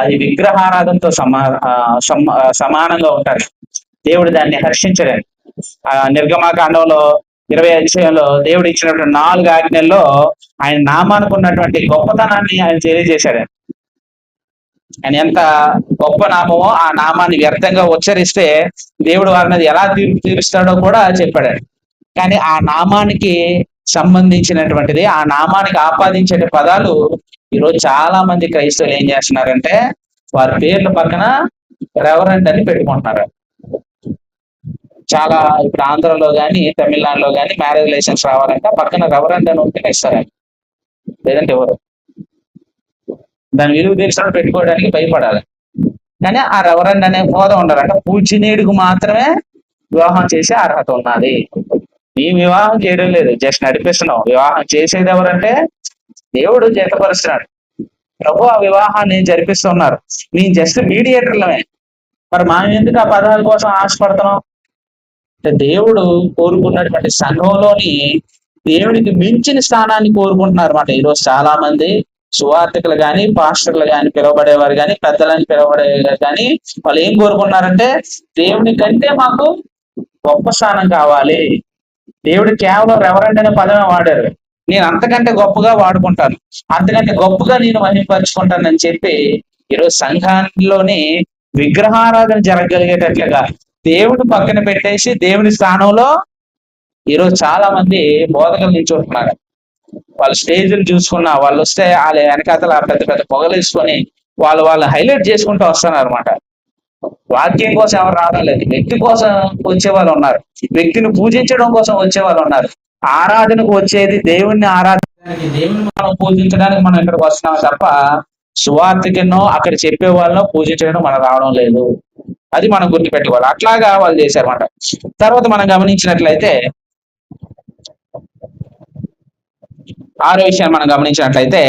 అది విగ్రహారాధనతో సమానంగా ఉంటారు. దేవుడు దాన్ని హర్షించలేదు. నిర్గమాకాండంలో 20 అధ్యాయంలో దేవుడు ఇచ్చినటువంటి 4 ఆజ్ఞల్లో ఆయన నామానికి ఉన్నటువంటి గొప్పతనాన్ని ఆయన తెలియజేశాడు. ఆయన ఎంత గొప్ప నామమో ఆ నామాన్ని వ్యర్థంగా ఉచ్చరిస్తే దేవుడు వారి మీద ఎలా తీరుస్తాడో కూడా చెప్పాడు. కానీ ఆ నామానికి సంబంధించినటువంటిది, ఆ నామానికి ఆపాదించే పదాలు ఈరోజు చాలా మంది క్రైస్తవులు ఏం చేస్తున్నారంటే వారి పేర్ల పక్కన రెవరెండ్ అని పెట్టుకుంటున్నారు. చాలా ఇప్పుడు ఆంధ్రలో కానీ తమిళనాడులో కానీ మ్యారేజ్ లైసెన్స్ రావాలంటే పక్కన రెవరెండ్ అని ఉంటే ఇస్తారండి, లేదంటే ఎవరు దాని విలువ తెలిసిన పెట్టుకోవడానికి భయపడాలి. కానీ ఆ రెవరెండ్ అనే హోదా ఉండాలి. అంటే పూజనీయుడికి మాత్రమే వివాహం చేసే అర్హత ఉన్నది. మేము వివాహం చేయడం లేదు, జస్ట్ నడిపిస్తున్నాం. వివాహం చేసేది ఎవరంటే దేవుడు జతపరుస్తున్నాడు. ప్రభు ఆ వివాహాన్ని జరిపిస్తున్నారు, మేము జస్ట్ మీడియేటర్లమే. మరి మనం ఎందుకు ఆ పదాల కోసం ఆశపడుతున్నాం? దేవుడు కోరుకున్నటువంటి సంఘంలోని దేవునికి మించిన స్థానాన్ని కోరుకుంటున్నారు అన్నమాట. ఈరోజు చాలా మంది సువార్థికులు కానీ, పాస్టర్లు కానీ, పిలువబడేవారు కానీ, పెద్దలని పిలువబడేవారు కానీ వాళ్ళు ఏం కోరుకుంటున్నారంటే దేవుని కంటే మాకు గొప్ప స్థానం కావాలి. దేవుడు కేవలం రెవరెండ్ అనే పదమే వాడారు, నేను అంతకంటే గొప్పగా వాడుకుంటాను, అంతకంటే గొప్పగా నేను మహిమపరుచుకుంటానని చెప్పి ఈరోజు సంఘాల్లోని విగ్రహారాధన జరగగలిగేటట్లుగా దేవుడు పక్కన పెట్టేసి దేవుని స్థానంలో ఈరోజు చాలా మంది బోధకులు నిల్చుంటున్నారు. వాళ్ళ స్టేజ్లు చూసుకున్నా వాళ్ళు వస్తే వాళ్ళ వెనకాతల పెద్ద పెద్ద పొగలేసుకొని వాళ్ళు హైలైట్ చేసుకుంటూ వస్తున్నారు అనమాట. వాక్యం కోసం ఎవరు రావడం లేదు, వ్యక్తి కోసం వచ్చే వాళ్ళు ఉన్నారు, వ్యక్తిని పూజించడం కోసం వచ్చే వాళ్ళు ఉన్నారు. ఆరాధనకు వచ్చేది దేవుణ్ణి ఆరాధించడానికి, దేవుని మనం పూజించడానికి మనం ఇక్కడికి వస్తున్నాం తప్ప సువార్తికనో అక్కడ చెప్పే వాళ్ళనో పూజించడం మనం రావడం లేదు. అది మనం గుర్తుపెట్టుకోవాలి. అట్లాగా వాళ్ళు చేశారన్నమాట. తర్వాత మనం గమనించినట్లయితే ఆరో విషయాన్ని మనం గమనించినట్లయితే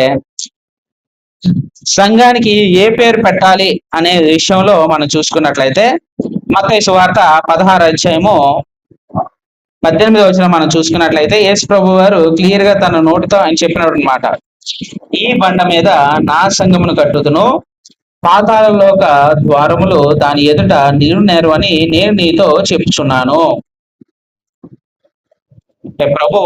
సంఘానికి ఏ పేరు పెట్టాలి అనే విషయంలో మనం చూసుకున్నట్లయితే మత్తయి సువార్త 16 అధ్యాయము 18వ వచనం మనం చూసుకున్నట్లయితే యేసు ప్రభు వారు క్లియర్ గా తన నోటితో ఆయన చెప్పినటువంటి మాట, ఈ బండ మీద నా సంఘమును కట్టుదును, పాతాళలోక ద్వారములు దాని ఎదుట నిలునేరు అని నేను నీతో చెప్పుచున్నాను. అంటే ప్రభు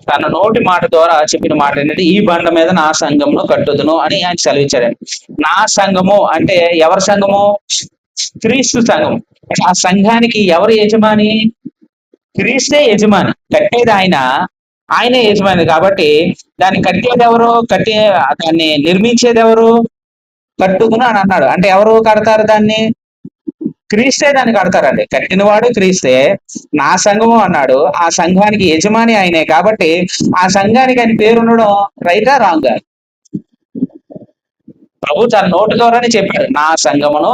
తన నోటి మాట ద్వారా చెప్పిన మాట ఏంటంటే ఈ బండ మీద నా సంఘమును కట్టుదును అని ఆయన సెలవిచ్చాడండి. నా సంఘము అంటే ఎవరి సంఘము? క్రీస్తు సంఘం. ఆ సంఘానికి ఎవరు యజమాని? క్రీస్తే యజమాని. కట్టేది ఆయన, ఆయనే యజమాని. కాబట్టి దాన్ని కట్టేది ఎవరు? దాన్ని నిర్మించేది ఎవరు? కట్టుదును అని అన్నాడు. అంటే ఎవరు కడతారు దాన్ని? క్రీస్తే దాన్ని కడతారండి. కట్టినవాడు క్రీస్తే. నా సంఘము అన్నాడు. ఆ సంఘానికి యజమాని ఆయనే. కాబట్టి ఆ సంఘానికి ఆయన పేరు ఉండడం రైటా రాంగా? ప్రభు తన నోటి ద్వారానే చెప్పాడు, నా సంఘమును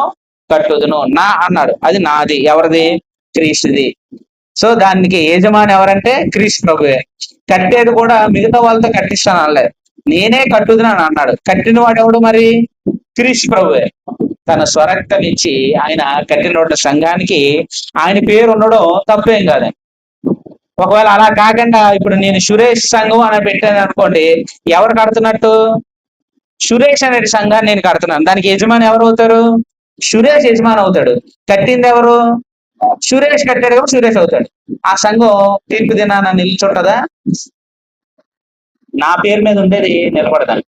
కట్టుదును. నా అన్నాడు. అది నాది. ఎవరిది? క్రీస్తుది. సో దానికి యజమాని ఎవరంటే క్రీస్తు ప్రభువే. కట్టేది కూడా మిగతా వాళ్ళతో కట్టిస్తాను అనలేదు, నేనే కట్టుదును అని అన్నాడు. కట్టిన వాడు ఎవడు మరి? క్రీస్తు ప్రభువే. తన స్వరక్తం ఇచ్చి ఆయన కట్టిన సంఘానికి ఆయన పేరు ఉండడం తప్పేం కాదండి. ఒకవేళ అలా కాకుండా ఇప్పుడు నేను సురేష్ సంఘం అని పెట్టాను అనుకోండి, ఎవరు కడుతున్నట్టు? సురేష్ అనే సంఘాన్ని నేను కడుతున్నాను. దానికి యజమాని ఎవరు అవుతారు? సురేష్ యజమాని అవుతాడు. కట్టింది ఎవరు? సురేష్ కట్టాడు కాబట్టి సురేష్ అవుతాడు. ఆ సంఘం తీర్పు దినాన నిల్చుంటదా? నా పేరు మీద ఉండేది నిలబడదండి,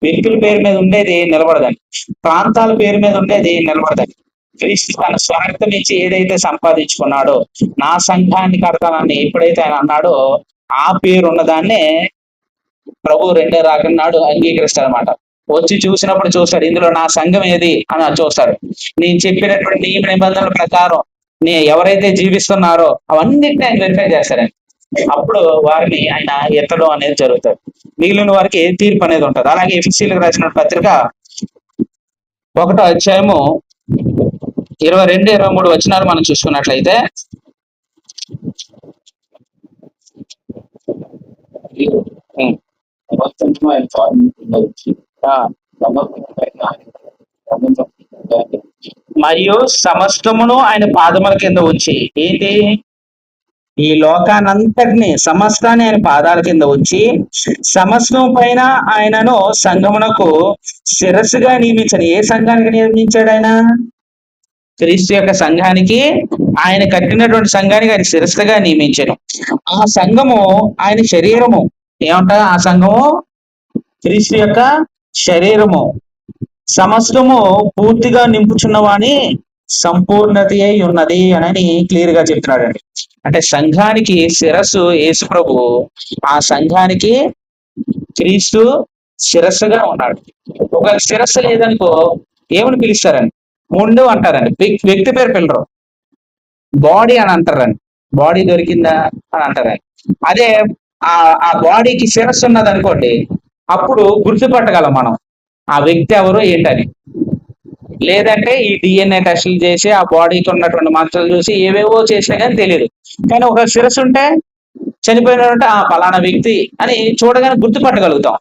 వ్యక్తుల పేరు మీద ఉండేది నిలబడదండి, ప్రాంతాల పేరు మీద ఉండేది నిలబడదండి. క్రీస్తు తన స్వార్థం ఇచ్చి ఏదైతే సంపాదించుకున్నాడో, నా సంఘాన్ని కడతానని ఎప్పుడైతే ఆయన అన్నాడో ఆ పేరు ఉన్నదాన్నే ప్రభు రెండో రాకన్నాడు అంగీకరిస్తాడనమాట. వచ్చి చూసినప్పుడు చూస్తాడు, ఇందులో నా సంఘం ఏది అని చూస్తాడు. నేను చెప్పినటువంటి నియమ నిబంధనల ప్రకారం ఎవరైతే జీవిస్తున్నారో అవన్నిటిని ఆయన వెరిఫై చేస్తారండి. అప్పుడు వారిని ఆయన ఎత్తడం అనేది జరుగుతుంది. మిగిలిన వారికి తీర్పు అనేది ఉంటుంది. అలాగే ఎఫెసీయులకు రాసిన పత్రిక 1వ అధ్యాయము 22, 23 వచనాలు మనం చూసుకున్నట్లయితే మరియు సమస్తమును ఆయన పాదముల కింద ఉంచి, ఏంటి? ఈ లోకానంతటిని సమస్తాన్ని ఆయన పాదాల కింద ఉంచి సమస్తం పైన ఆయనను సంఘమునకు శిరస్సుగా నియమించాడు. ఏ సంఘానికి నియమించాడు ఆయన? క్రీస్తు యొక్క సంఘానికి, ఆయన కట్టినటువంటి సంఘానికి ఆయన శిరస్సుగా నియమించాడు. ఆ సంఘము ఆయన శరీరము. ఏమంట? ఆ సంఘము క్రీస్తు యొక్క శరీరము. సమస్తము పూర్తిగా నింపుచున్నవాని సంపూర్ణత అయి ఉన్నది అని క్లియర్ గా చెప్తున్నాడండి. అంటే సంఘానికి శిరస్సు యేసు ప్రభు, ఆ సంఘానికి క్రీస్తు శిరస్సుగా ఉన్నాడు. ఒక శిరస్సు లేదనుకో ఏమని పిలుస్తారండి? ముందు అంటారండి, వ్యక్తి పేరు పిల్లరు, బాడీ అని అంటారండి. బాడీ దొరికిందా అని అంటారండి. అదే ఆ బాడీకి శిరస్సు ఉన్నది అనుకోండి, అప్పుడు గుర్తుపట్టగలం మనం ఆ వ్యక్తి ఎవరు ఏంటని. లేదంటే ఈ DNA టెస్టులు చేసి ఆ బాడీకి ఉన్నటువంటి మచ్చలు చూసి ఏవేవో చేసినా కానీ తెలియదు. కానీ ఒక శిరస్సు ఉంటే చనిపోయినట్టు ఆ పలానా వ్యక్తి అని చూడగానే గుర్తుపట్టగలుగుతాం.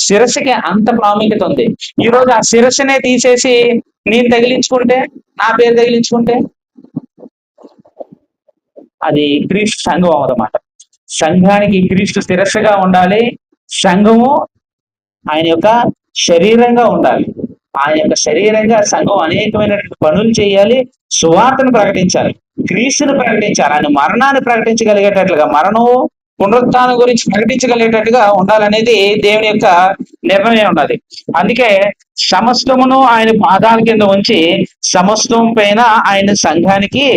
శిరస్సుకి అంత ప్రాముఖ్యత ఉంది. ఈ రోజు ఆ శిరస్సునే తీసేసి నేను తగిలించుకుంటే, నా పేరు తగిలించుకుంటే అది క్రీస్తు సంఘం అన్నమాట. సంఘానికి క్రీస్తు శిరస్సుగా ఉండాలి, సంఘము ఆయన యొక్క శరీరంగా ఉండాలి. ఆయన యొక్క శరీరంగా సంఘం అనేకమైనటువంటి పనులు చేయాలి, సువార్తను ప్రకటించాలి, క్రీస్తుని ప్రకటించాలి, ఆయన మరణాన్ని ప్రకటించగలిగేటట్లుగా, మరణం పునరుత్థానం గురించి ప్రకటించగలిగేటట్టుగా ఉండాలనేది దేవుని యొక్క నిర్ణయం ఉన్నది. అందుకే సమస్తమును ఆయన పాదాల కింద ఉంచి సమస్తం పైన ఆయన సంఘానికి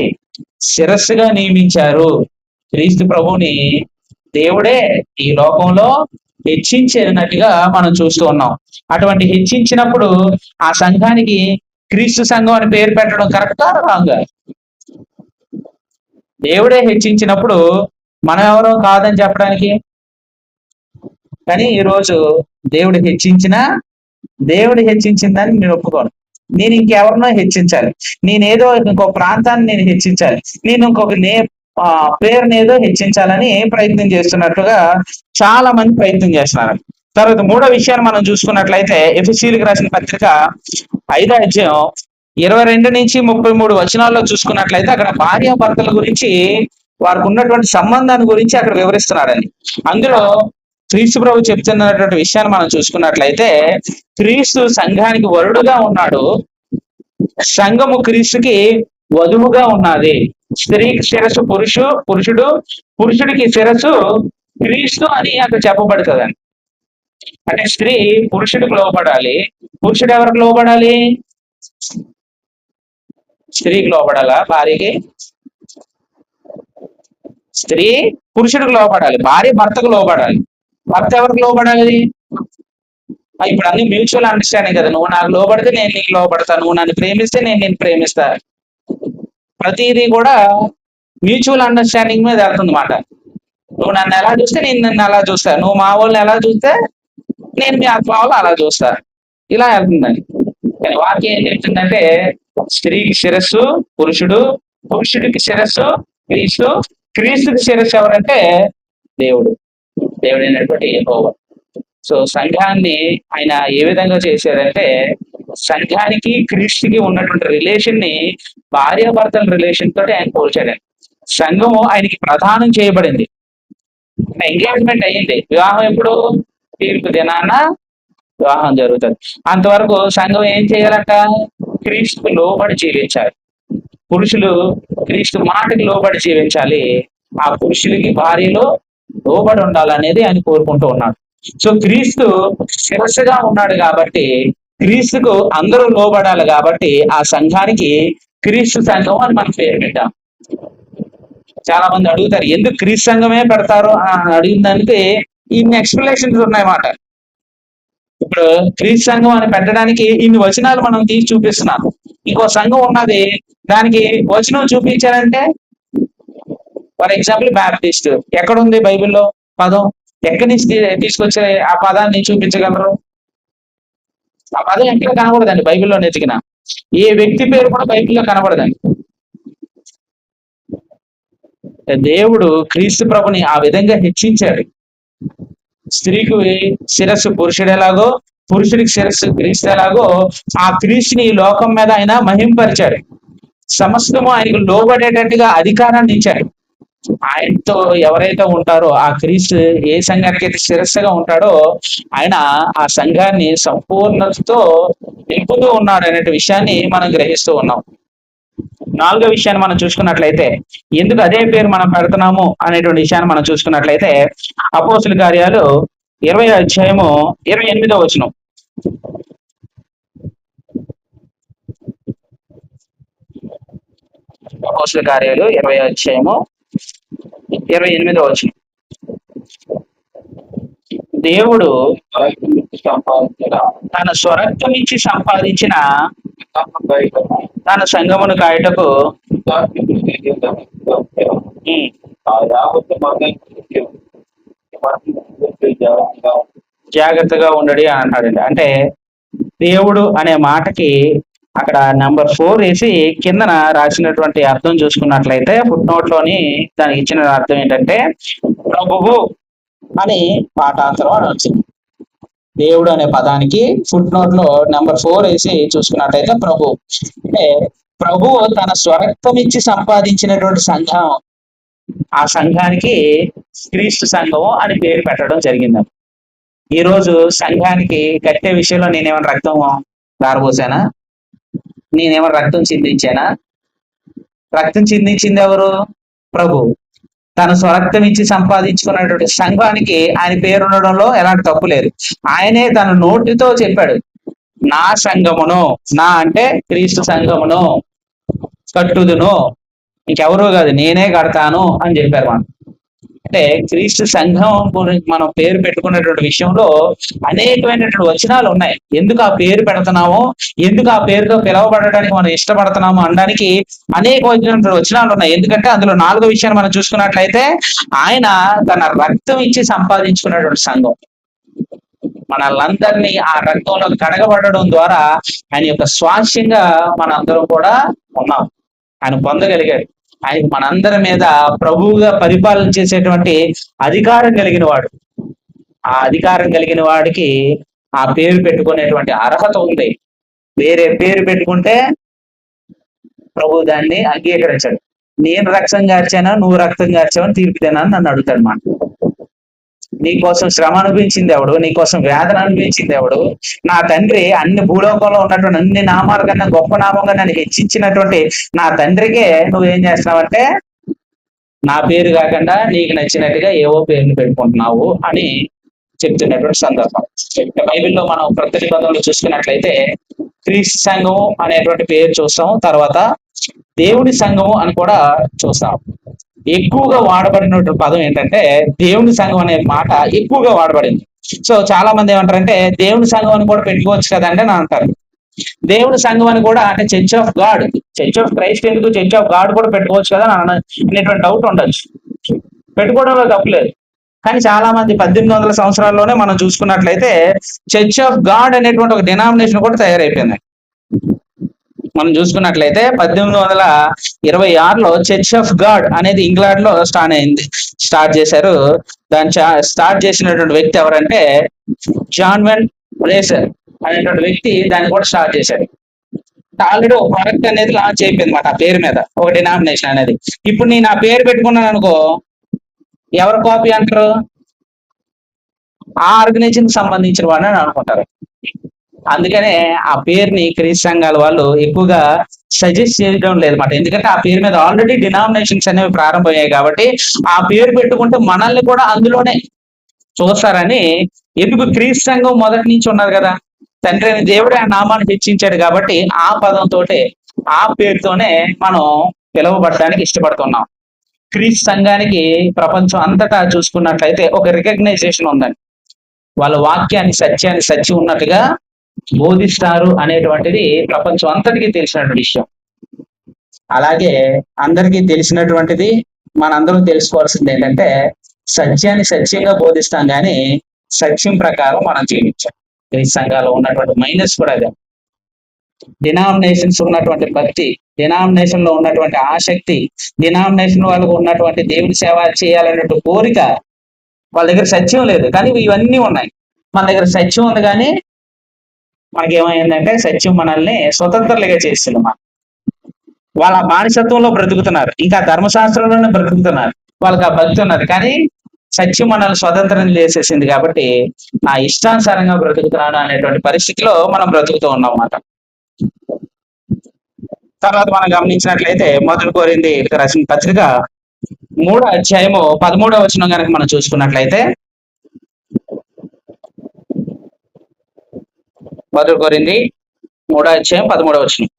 శిరస్సుగా నియమించారు. క్రీస్తు ప్రభుని దేవుడే ఈ లోకంలో హెచ్చించినట్టుగా మనం చూస్తూ ఉన్నాం. అటువంటి హెచ్చించినప్పుడు ఆ సంఘానికి క్రీస్తు సంఘం అని పేరు పెట్టడం కరెక్టా రాంగా? దేవుడే హెచ్చించినప్పుడు మనం ఎవరో కాదని చెప్పడానికి. కానీ ఈరోజు దేవుడు హెచ్చించిన దేవుడు హెచ్చించిందని నేను ఒప్పుకోను. నేను ఇంకెవరినో హెచ్చించాలి, నేనేదో ఇంకో ప్రాంతాన్ని నేను హెచ్చించాలి, నేను ఇంకొక పేరుని ఏదో హెచ్చించాలని ప్రయత్నం చేస్తున్నట్టుగా చాలా మంది ప్రయత్నం చేస్తున్నారు. తర్వాత మూడో విషయాన్ని మనం చూసుకున్నట్లయితే ఎఫెసీయులకు రాసిన పత్రిక 5వ అధ్యాయం 22 నుంచి 33 వచనాల్లో చూసుకున్నట్లయితే అక్కడ భార్యాభర్తల గురించి, వారికి ఉన్నటువంటి సంబంధాన్ని గురించి అక్కడ వివరిస్తున్నారండి. అందులో క్రీస్తు ప్రభు చెప్తున్నటువంటి విషయాన్ని మనం చూసుకున్నట్లయితే, క్రీస్తు సంఘానికి వరుడుగా ఉన్నాడు, సంఘము క్రీస్తుకి వధువుగా ఉన్నది. స్త్రీకి శిరస్సు పురుషుడు, పురుషుడికి శిరస్సు క్రీస్తు అని అక్కడ చెప్పబడుతుందండి. అంటే స్త్రీ పురుషుడికి లోబడాలి, పురుషుడు ఎవరికి లోబడాలి? స్త్రీకి లోబడాలా భార్యకి? స్త్రీ పురుషుడికి లోబడాలి, భార్య భర్తకు లోబడాలి. భర్త ఎవరికి లోబడాలి? ఇప్పుడు అన్ని మ్యూచువల్ అండర్స్టాండింగ్ కదా, నువ్వు నాకు లోబడితే నేను నీకు లోబడతా, నువ్వు నన్ను ప్రేమిస్తే నేను ప్రేమిస్తా. ప్రతిదీ కూడా మ్యూచువల్ అండర్స్టాండింగ్ మీద వెళ్తుంది మాట. నువ్వు నన్ను ఎలా చూస్తే నేను నన్ను అలా చూస్తా, నువ్వు మా వాళ్ళని ఎలా చూస్తే నేను మీ ఆత్మ వాళ్ళు అలా చూస్తా, ఇలా వెళ్తుందని. కానీ వాక్యం ఏం చెప్తుందంటే, స్త్రీకి శిరస్సు పురుషుడు, పురుషుడికి శిరస్సు క్రీస్తు, క్రీస్తుకి శిరస్సు ఎవరంటే దేవుడు, దేవుడైనటువంటి యెహోవా. సో సంఘాన్ని ఆయన ఏ విధంగా చేశారంటే, సంఘానికి క్రీస్తుకి ఉన్నటువంటి రిలేషన్ ని భార్యాభర్తల రిలేషన్ తోటి ఆయన పోల్చాడండి. సంఘము ఆయనకి ప్రదానం చేయబడింది, ఎంగేజ్మెంట్ అయ్యింది. వివాహం ఎప్పుడు? తీర్పు దినాన వివాహం జరుగుతుంది. అంతవరకు సంఘం ఏం చేయాలంట? క్రీస్తుకు లోబడి జీవించాలి. పురుషులు క్రీస్తు మాటకి లోబడి జీవించాలి, ఆ పురుషులకి భార్యలో లోబడి ఉండాలనేది ఆయన కోరుకుంటూ ఉన్నాడు. సో క్రీస్తు శిరస్సుగా ఉన్నాడు కాబట్టి, క్రీస్తుకు అందరూ లోబడాలి కాబట్టి ఆ సంఘానికి క్రీస్తు సంఘం అని మనం పేరు పెట్టాం. చాలా మంది అడుగుతారు, ఎందుకు క్రీస్తు సంఘమే పెడతారు అని అడిగిన దానికి ఇన్ని ఎక్స్ప్లెనేషన్స్ ఉన్నాయన్నమాట. ఇప్పుడు క్రీస్తు సంఘం అని పెట్టడానికి ఇన్ని వచనాలు మనం తీసి చూపిస్తున్నాం. ఇంకో సంఘం ఉన్నది, దానికి వచనం చూపించారంటే, ఫర్ ఎగ్జాంపుల్ బ్యాప్టిస్ట్ ఎక్కడుంది బైబిల్లో పదం? ఎక్కడి నుంచి తీసుకొచ్చే ఆ పదాన్ని చూపించగలరు? ఆ పదం ఎక్కడ కనబడదండి బైబిల్లో వెతికిన. ఏ వ్యక్తి పేరు కూడా బైబిల్లో కనబడదండి. దేవుడు క్రీస్తు ప్రభుని ఆ విధంగా హెచ్చించాడు. స్త్రీకి శిరస్సు పురుషుడు ఎలాగో, పురుషుడికి శిరస్సు క్రీస్తు ఎలాగో, ఆ క్రీస్తుని ఈ లోకం మీద ఆయన మహింపరిచాడు. సమస్తము ఆయనకు లోబడేటట్టుగా అధికారాన్ని ఇచ్చాడు. ఆయనతో ఎవరైతే ఉంటారో ఆ క్రీస్తు ఏ సంఘానికి అయితే శిరస్సుగా ఉంటాడో, ఆయన ఆ సంఘాన్ని సంపూర్ణతతో నింపుతూ ఉన్నాడు అనే విషయాన్ని మనం గ్రహిస్తూ ఉన్నాం. నాలుగో విషయాన్ని మనం చూసుకున్నట్లయితే, ఎందుకు అదే పేరు మనం పెడుతున్నాము అనేటువంటి విషయాన్ని మనం చూసుకున్నట్లయితే, అపోస్తుల కార్యాలు 20వ అధ్యాయము 28వ వచనం. అపోస్తుల కార్యాలు 20వ అధ్యాయము 28వ వచనం. దేవుడు తన స్వరక్తం ఇచ్చి సంపాదించిన తన సంఘమును కాయటకు జాగ్రత్తగా ఉండడి అని అన్నాడండి. అంటే దేవుడు అనే మాటకి అక్కడ నెంబర్ 4 వేసి కిందన రాసినటువంటి అర్థం చూసుకున్నట్లయితే, ఫుట్ నోట్ లోని దానికి ఇచ్చిన అర్థం ఏంటంటే ప్రభువు అని పాఠాంతరం అని వచ్చింది. దేవుడు అనే పదానికి ఫుట్ నోట్ లో నెంబర్ 4 వేసి చూసుకున్నట్లయితే ప్రభు అంటే, ప్రభువు తన స్వరక్తం ఇచ్చి సంపాదించినటువంటి సంఘం, ఆ సంఘానికి క్రీస్తు సంఘము అని పేరు పెట్టడం జరిగింది. ఈ రోజు సంఘానికి కట్టే విషయంలో నేనేమైనా రక్తం దారబోసానా? నేనేమైనా రక్తం చిందించానా? రక్తం చిందించింది ఎవరు? ప్రభు. తన స్వరక్తం ఇచ్చి సంపాదించుకున్నటువంటి సంఘానికి ఆయన పేరు ఉండడంలో ఎలాంటి తప్పు లేదు. ఆయనే తన నోటితో చెప్పాడు, నా సంఘమును, నా అంటే క్రీస్తు సంఘమును కట్టుదును, ఇంకెవరూ కాదు నేనే కడతాను అని చెప్పారు. మనం చూసుకున్నట్లయితే క్రీస్తు సంఘం గురించి మనం పేరు పెట్టుకున్నటువంటి విషయంలో అనేకమైనటువంటి వచనాలు ఉన్నాయి. ఎందుకు ఆ పేరు పెడుతున్నామో, ఎందుకు ఆ పేరుతో పిలువబడడానికి మనం ఇష్టపడుతున్నాము అనడానికి అనేకమైనటువంటి వచనాలు ఉన్నాయి. ఎందుకంటే అందులో 4వ విషయాన్ని మనం చూసుకున్నట్లయితే ఆయన తన రక్తం ఇచ్చి సంపాదించుకున్నటువంటి సంఘం. మనల్నందరినీ ఆ రక్తంలో కడగబడడం ద్వారా ఆయన యొక్క స్వాస్యంగా మనందరం కూడా ఉన్నాం. ఆయన పొందగలిగాడు. ఆయన మనందరి మీద ప్రభువుగా పరిపాలన చేసేటువంటి అధికారం కలిగిన వాడు. ఆ అధికారం కలిగిన వాడికి ఆ పేరు పెట్టుకునేటువంటి అర్హత ఉంది. వేరే పేరు పెట్టుకుంటే ప్రభు దాన్ని అంగీకరించాడు. నేను రక్తం గార్చానా, నువ్వు రక్తం గార్చావని తీర్పుదేనా అని నన్ను అడుగుతాడు మాట. నీకోసం శ్రమ అనిపించింది ఎవడు, నీకోసం వేదన అనిపించింది ఎవడు? నా తండ్రి అన్ని భూలోకంలో ఉన్నటువంటి అన్ని నామాల కన్నా గొప్ప నామంగా నన్ను హెచ్చించినటువంటి నా తండ్రికే నువ్వేం చేస్తున్నావంటే నా పేరు కాకుండా నీకు నచ్చినట్టుగా ఏవో పేర్లు పెట్టుకుంటున్నావు అని చెప్తున్నటువంటి సందర్భం. బైబిల్లో మనం క్రొత్త నిబంధనలు చూసుకున్నట్లయితే క్రీస్తు సంఘము అనేటువంటి పేరు చూస్తాం, తర్వాత దేవుని సంఘము అని కూడా చూస్తాం. ఎక్కువగా వాడబడినటువంటి పదం ఏంటంటే దేవుని సంఘం అనే మాట ఎక్కువగా వాడబడింది. సో చాలా మంది ఏమంటారంటే దేవుని సంఘం అని కూడా పెట్టుకోవచ్చు కదండి అని అంటారు. దేవుని సంఘం అని కూడా అంటే church of God, church of Christ ఎందుకు చర్చ్ ఆఫ్ గాడ్ కూడా పెట్టుకోవచ్చు కదా అనేటువంటి డౌట్ ఉండొచ్చు. పెట్టుకోవడంలో తప్పులేదు. కానీ చాలా మంది 1800 సంవత్సరాల్లోనే మనం చూసుకున్నట్లయితే చర్చ్ ఆఫ్ గాడ్ అనేటువంటి ఒక డినామినేషన్ కూడా తయారైపోయింది. మనం చూసుకున్నట్లయితే 1826లో చర్చ్ ఆఫ్ గాడ్ అనేది ఇంగ్లాండ్ లో స్టార్ట్ చేశారు. దాన్ని స్టార్ట్ చేసినటువంటి వ్యక్తి ఎవరంటే జాన్ వెన్ బ్రేసర్ అనేటువంటి వ్యక్తి దాన్ని కూడా స్టార్ట్ చేశాడు. ఆల్రెడీ ఒక ప్రోడక్ట్ అనేది లాంచ్ అయిపోయింది అన్నమాట ఆ పేరు మీద, ఒక డినామినేషన్ అనేది. ఇప్పుడు నేను ఆ పేరు పెట్టుకున్నాను అనుకో, ఎవరు కాపీ అంటారు? ఆ ఆర్గనైజేషన్ సంబంధించిన వాడిని అనుకుంటారు. అందుకనే ఆ పేరుని క్రీస్తు సంఘాల వాళ్ళు ఎక్కువగా సజెస్ట్ చేయడం లేదన్నమాట. ఎందుకంటే ఆ పేరు మీద ఆల్రెడీ డినామినేషన్స్ అనేవి ప్రారంభమయ్యాయి కాబట్టి ఆ పేరు పెట్టుకుంటే మనల్ని కూడా అందులోనే చూస్తారని. ఎందుకు క్రీస్తు సంఘం మొదటి నుంచి ఉన్నారు కదా, తండ్రి అని దేవుడే ఆ నామాన్ని హెచ్చించాడు కాబట్టి ఆ పదంతో ఆ పేరుతోనే మనం పిలువబడడానికి ఇష్టపడుతున్నాం. క్రీస్తు సంఘానికి ప్రపంచం అంతటా చూసుకున్నట్లయితే ఒక రికగ్నైజేషన్ ఉందండి. వాళ్ళ వాక్యాన్ని సత్యం ఉన్నట్టుగా బోధిస్తారు అనేటువంటిది ప్రపంచం అంతటికీ తెలిసినటువంటి విషయం. అలాగే అందరికీ తెలిసినటువంటిది మనందరం తెలుసుకోవాల్సింది ఏంటంటే సత్యాన్ని సత్యంగా బోధిస్తాం కానీ సత్యం ప్రకారం మనం జీవించాం. ఈ సంఘాలు ఉన్నటువంటి మైనస్ కూడా అదే. డినామినేషన్స్ ఉన్నటువంటి భక్తి, డినామినేషన్ లో ఉన్నటువంటి ఆసక్తి, డినామినేషన్ వాళ్ళకు ఉన్నటువంటి దేవుని సేవ చేయాలన్నట్టు కోరిక, వాళ్ళ దగ్గర సత్యం లేదు. కానీ ఇవన్నీ ఉన్నాయి. మన దగ్గర సత్యం ఉంది కానీ మనకేమైందంటే సత్యం మనల్ని స్వతంత్రులుగా చేస్తుంది. వాళ్ళ బానిసత్వంలో బ్రతుకుతున్నారు, ఇంకా ధర్మశాస్త్రంలోనే బ్రతుకుతున్నారు. వాళ్ళకి ఆ భక్తి ఉన్నది కానీ సత్యం మనల్ని స్వతంత్రం చేసేసింది కాబట్టి నా ఇష్టానుసారంగా బ్రతుకుతున్నాను అనేటువంటి పరిస్థితిలో మనం బ్రతుకుతూ ఉన్నాం అన్నమాట. తర్వాత మనం గమనించినట్లయితే 1 కొరింథీయులకు రాసిన పత్రిక 3వ అధ్యాయము 13వ వచనం కనుక మనం చూసుకున్నట్లయితే 1 కొరింథీ 3వ అధ్యాయం 13వ వచనం.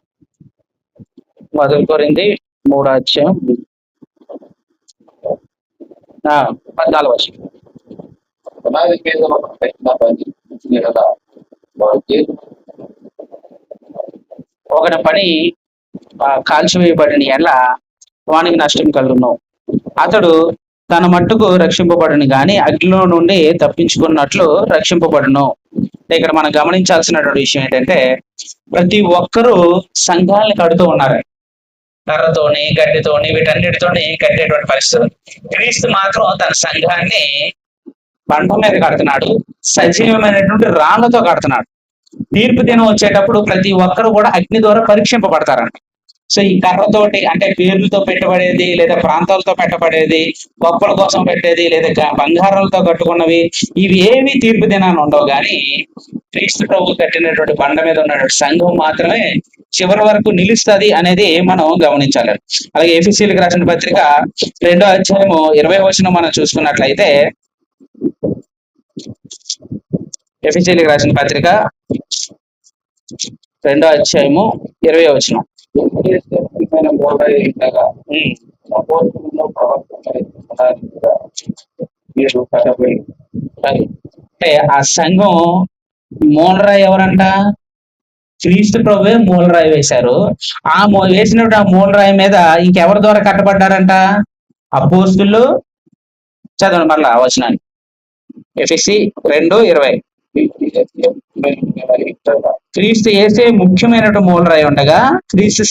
మొదటి కొరింథీ 3వ అధ్యాయం 14వ వచనం. ఒకటి పని కాల్చివేయబడిన ఎడల వానికి నష్టం కలుగును. అతడు తన మట్టుకు రక్షింపబడును గాని అగ్నిలో నుండి తప్పించుకున్నట్లు రక్షింపబడును. ఇక్కడ మనం గమనించాల్సినటువంటి విషయం ఏంటంటే ప్రతి ఒక్కరూ సంఘాలను కడుతూ ఉన్నారు. కర్రతోని, గడ్డితోని, వీటన్నిటితోని కట్టేటువంటి పరిస్థితులు. క్రీస్తు మాత్రం తన సంఘాన్ని బండ మీద కడుతున్నాడు, సజీవమైనటువంటి రాళ్లతో కడుతున్నాడు. తీర్పు దినం వచ్చేటప్పుడు ప్రతి ఒక్కరు కూడా అగ్ని ద్వారా పరీక్షింపబడతారంట. సో ఈ కర్రతోటి అంటే పేర్లతో పెట్టబడేది, లేదా ప్రాంతాలతో పెట్టబడేది, గొప్పల కోసం పెట్టేది, లేదా బంగారాలతో కట్టుకున్నవి, ఇవి ఏవి తీర్పు దినాన్ని ఉండవు. కానీ క్రీస్తు ప్రభు కట్టినటువంటి బండ మీద ఉన్నటువంటి సంఘం మాత్రమే చివరి వరకు నిలుస్తుంది అనేది మనం గమనించాలి. అలాగే ఎఫెసీయులకు రాసిన పత్రిక 2వ అధ్యాయము 20వ వచనం మనం చూసుకున్నట్లయితే, ఎఫెసీయులకు రాసిన పత్రిక 2వ అధ్యాయము 20వ వచనం. అంటే ఆ సంఘం మూలరాయి ఎవరంట? క్రీస్తు ప్రభువే మూలరాయి వేశారు. వేసినప్పుడు ఆ మూలరాయి మీద ఇంకెవరి ద్వారా కట్టబడ్డారంట? అపోస్తులు. చదవండి మరలా ఆ వచనాన్ని. ఎఫెసీ 2:20. క్రీస్తు యేసే ముఖ్యమైనటువంటి మూలరాయి ఉండగా క్రీస్తు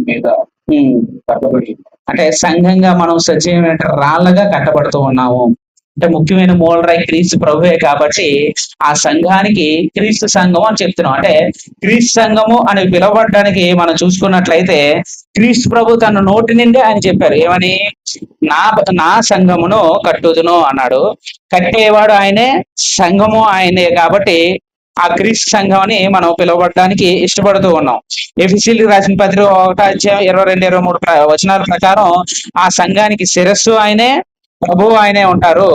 మీద కట్టబడి, అంటే సంఘంగా మనం సజీవమైన రాళ్ళగా కట్టబడుతూ ఉన్నాము. అంటే ముఖ్యమైన మూలరాయి క్రీస్తు ప్రభువే కాబట్టి ఆ సంఘానికి క్రీస్తు సంఘం అని చెప్తున్నాం. అంటే క్రీస్తు సంఘము అని పిలువబడడానికి మనం చూసుకున్నట్లయితే క్రీస్తు ప్రభు తన నోటి నుండి ఆయన చెప్పారు. ఏమని? నా నా సంఘమును కట్టుదును అన్నాడు. కట్టేవాడు ఆయనే, సంఘము ఆయనే. కాబట్టి ఆ క్రీస్తు సంఘం అని మనం పిలువబడడానికి ఇష్టపడుతూ ఉన్నాం. ఎఫెసీయులకు రాసిన పత్రిక 1వ అధ్యాయం 22-23 వచనాల ప్రకారం ఆ సంఘానికి శిరస్సు ఆయనే, ప్రభువు ఆయనే ఉంటారు.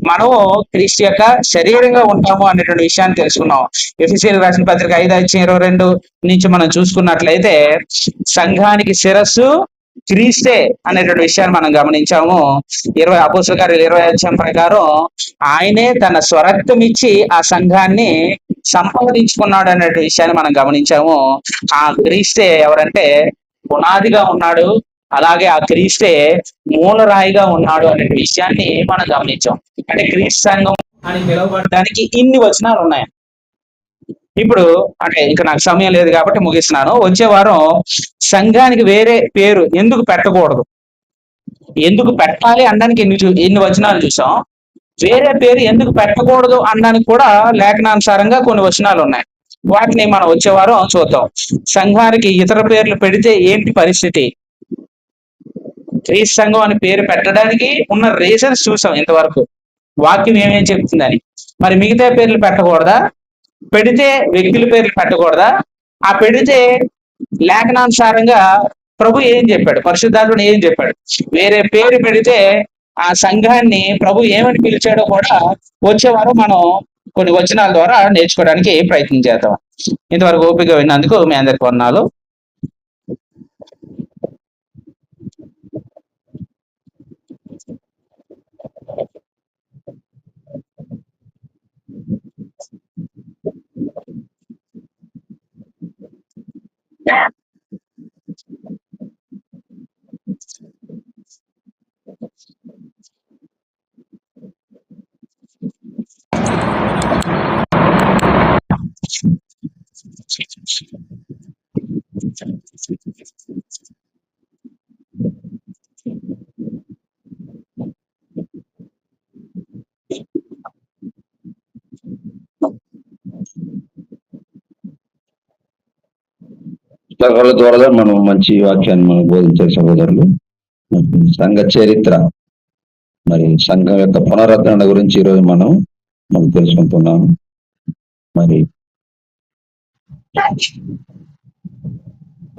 మనము క్రీస్తు యొక్క శరీరంగా ఉంటాము అనేటువంటి విషయాన్ని తెలుసుకున్నాం. ఎఫెసీయులకు రాసిన పత్రిక 5వ అధ్యాయం 22 నుంచి మనం చూసుకున్నట్లయితే సంఘానికి శిరస్సు క్రీస్తే అనేటువంటి విషయాన్ని మనం గమనించాము. అపోస్తలుల కార్యాలు 20వ అధ్యాయం ప్రకారం ఆయనే తన స్వరక్తం ఇచ్చి ఆ సంఘాన్ని సంపాదించుకున్నాడు అనే విషయాన్ని మనం గమనించాము. ఆ క్రీస్తే ఎవరంటే పునాదిగా ఉన్నాడు, అలాగే ఆ క్రీస్తే మూలరాయిగా ఉన్నాడు అనే విషయాన్ని మనం గమనించాం. అంటే క్రీస్తు సంఘం అని పిలువబడడానికి ఇన్ని వచనాలు ఉన్నాయి. ఇప్పుడు అంటే ఇంకా నాకు సమయం లేదు కాబట్టి ముగిస్తున్నాను. వచ్చే వారం సంఘానికి వేరే పేరు ఎందుకు పెట్టకూడదు, ఎందుకు పెట్టాలి అనడానికి ఎన్ని వచనాలు చూసాం. వేరే పేరు ఎందుకు పెట్టకూడదు అనడానికి కూడా లేఖనానుసారంగా కొన్ని వచనాలు ఉన్నాయి. వాటిని మనం వచ్చే వారం చూద్దాం. సంఘానికి ఇతర పేర్లు పెడితే ఏంటి పరిస్థితి, క్రీస్తు సంఘం అని పేరు పెట్టడానికి ఉన్న రీజన్స్ చూసాం ఇంతవరకు, వాక్యం ఏమేం చెప్తుందని. మరి మిగతా పేర్లు పెట్టకూడదా? పెడితే వ్యక్తుల పేర్లు పెట్టకూడదా? ఆ పెడితే లేఖనానుసారంగా ప్రభు ఏం చెప్పాడు, పరిశుద్ధాత్ముడు ఏం చెప్పాడు? వేరే పేరు పెడితే ఆ సంఘాన్ని ప్రభు ఏమని పిలిచాడో కూడా వచ్చే వారం మనం కొన్ని వచనాల ద్వారా నేర్చుకోవడానికి ప్రయత్నం చేద్దాం. ఇంతవరకు ఓపిక విన్నందుకు మీ అందరికి వందనాలు. పుస్తకాల ద్వారా మనం మంచి వాక్యాన్ని మనం బోధించే సహోదరులు. సంఘ చరిత్ర, మరి సంఘం యొక్క పునరుద్ధరణ గురించి ఈరోజు మనం తెలుసుకుంటున్నాము. మరి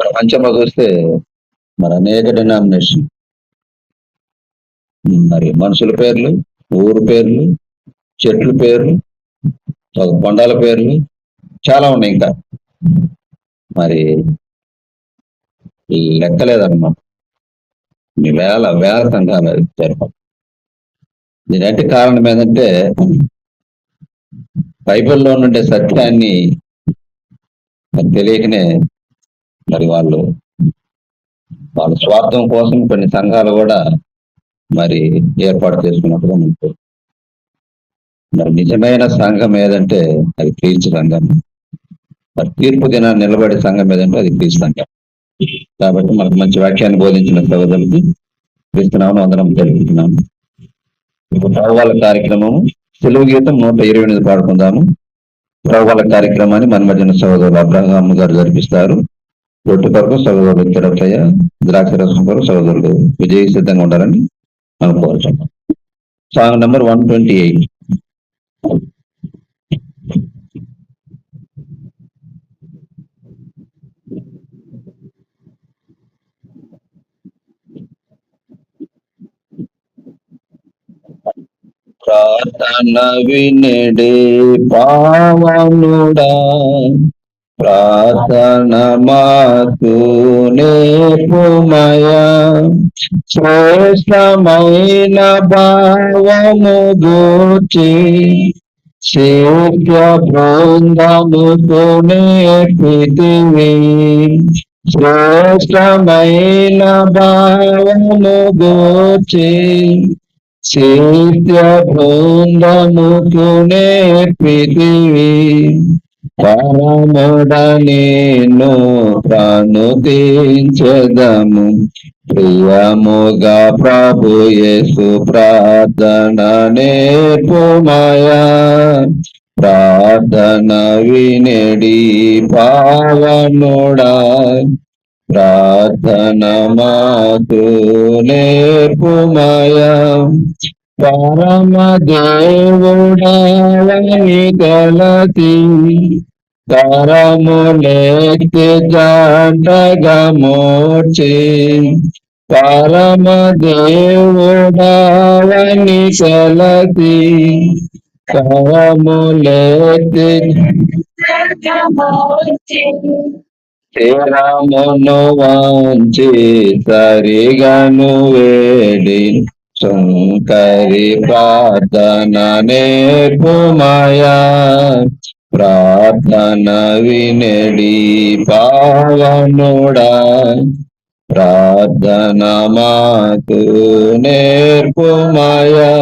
ప్రపంచంలో చూస్తే మరి అనేక డినామినేషన్, మరి మనుషుల పేర్లు, ఊరు పేర్లు, చెట్ల పేర్లు, కొండల పేర్లు చాలా ఉన్నాయి. ఇంకా మరి లెక్కలేదన్నమాట, వేల వేల సంఘాలు జరపడం. దీనంటే కారణం ఏంటంటే బైబిల్లో నుండే సత్యాన్ని తెలియకనే మరి వాళ్ళ స్వార్థం కోసం కొన్ని సంఘాలు కూడా మరి ఏర్పాటు చేసుకున్నట్టుగా ఉంటుంది. మరి నిజమైన సంఘం ఏదంటే అది క్రీస్తు సంఘం. మరి తీర్పు దినాన్ని నిలబడే సంఘం ఏదంటే అది క్రీస్తు సంఘం. కాబట్టి మనకు మంచి వాక్యాన్ని బోధించిన సోదరులకి క్రీస్తునామమున వందనం తెలుపుతున్నాము. ఇప్పుడు పర్వాల కార్యక్రమము సెలవు గీతం 128 పాడుకుందాము. ప్రభుల కార్యక్రమాన్ని మన మధ్యన సహోదరులు అబ్రహాం గారు జరిపిస్తారు. రొట్టె కొరకు సహోదరులు తిరుపతయ్య, ద్రాక్షరసం కొరకు సహోదరులు విజయ సిద్ధంగా ఉండాలని మనం కోరుచున్నాం. Song number 128. ప్రార్థన వినడే పావనుడా, ప్రార్థన మాకు నేర్పుమయ, శ్రేష్టమైన భావము గూర్చి శిష్య బృందముకు నేర్పితివి. శ్రేష్టమైన భావము గూర్చి శిష్య బృందముకు నేర్పితివి. పరముడనేను ప్రణుతించెదము, ప్రియముగా ప్రభు యేసు ప్రార్థన నేర్పుమయా. ప్రార్థన వినడి పావనుడా, ప్రార్థన మాకు నేర్పుమయా. పరమ దేవుడవని తలచి కరములెత్తి జంటగా మోర్చి, పరమ దేవుడవని తలచి కరములెత్తి స్థిరమును వంచి సరిగను వేడి శంకరి ప్రార్థన నేర్పుమయా. ప్రార్థన వినడి పావనుడా, ప్రార్థన మాకు నేర్పుమయా.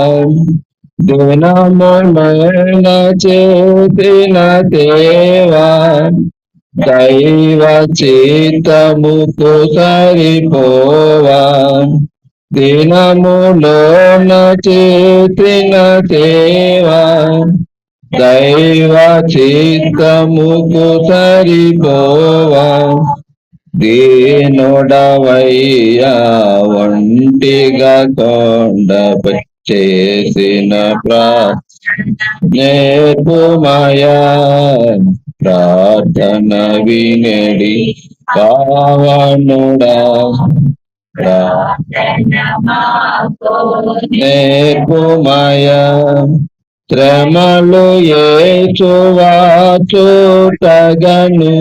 దినమున చేసిన దేవా, దైవ చిత్తముకు సరిపోవా. దినములోన చేసిన సేవా, దైవ చిత్తముకు సరిపోవా. దీనుడవయ్యా ఒంటిగా కొండపై చేసిన నేర్పుమయా. ప్రార్థన వినడి పావనుడా, నేర్పుమయా. శ్రమలు యేసువా చూటగను,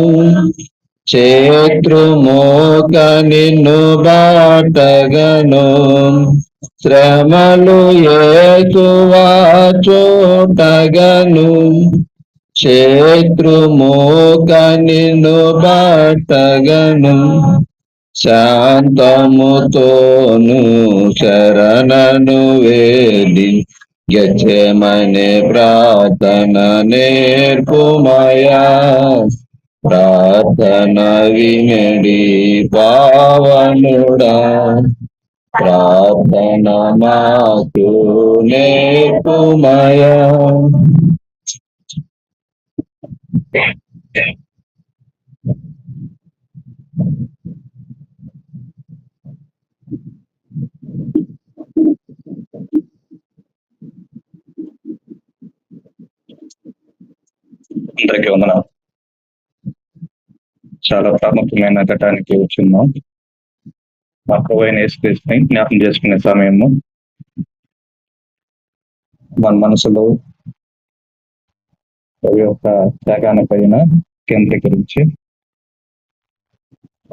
శత్రుమోక నిన్ను బాటగను. శ్రమలు యేసువా చూటగను, శత్రుమోక నిన్ను బాటగను. శాంతముతోను శరణను వేడి గెత్సెమనే ప్రార్థన నేర్పుమయా. ప్రార్థన వినడి పావనుడా, ప్రార్థన మాకు నేర్పుమయా. అందరికీ వందనాలు. చాలా ప్రాముఖ్యమైన ఘటానికి వచ్చిన్నాం. మా ప్రభువైన యేసుక్రీస్తుని జ్ఞాపకం చేసుకునే సమయము. మన మనసులో ప్రభు యొక్క త్యాగాన్ని పైన కేంద్రీకరించి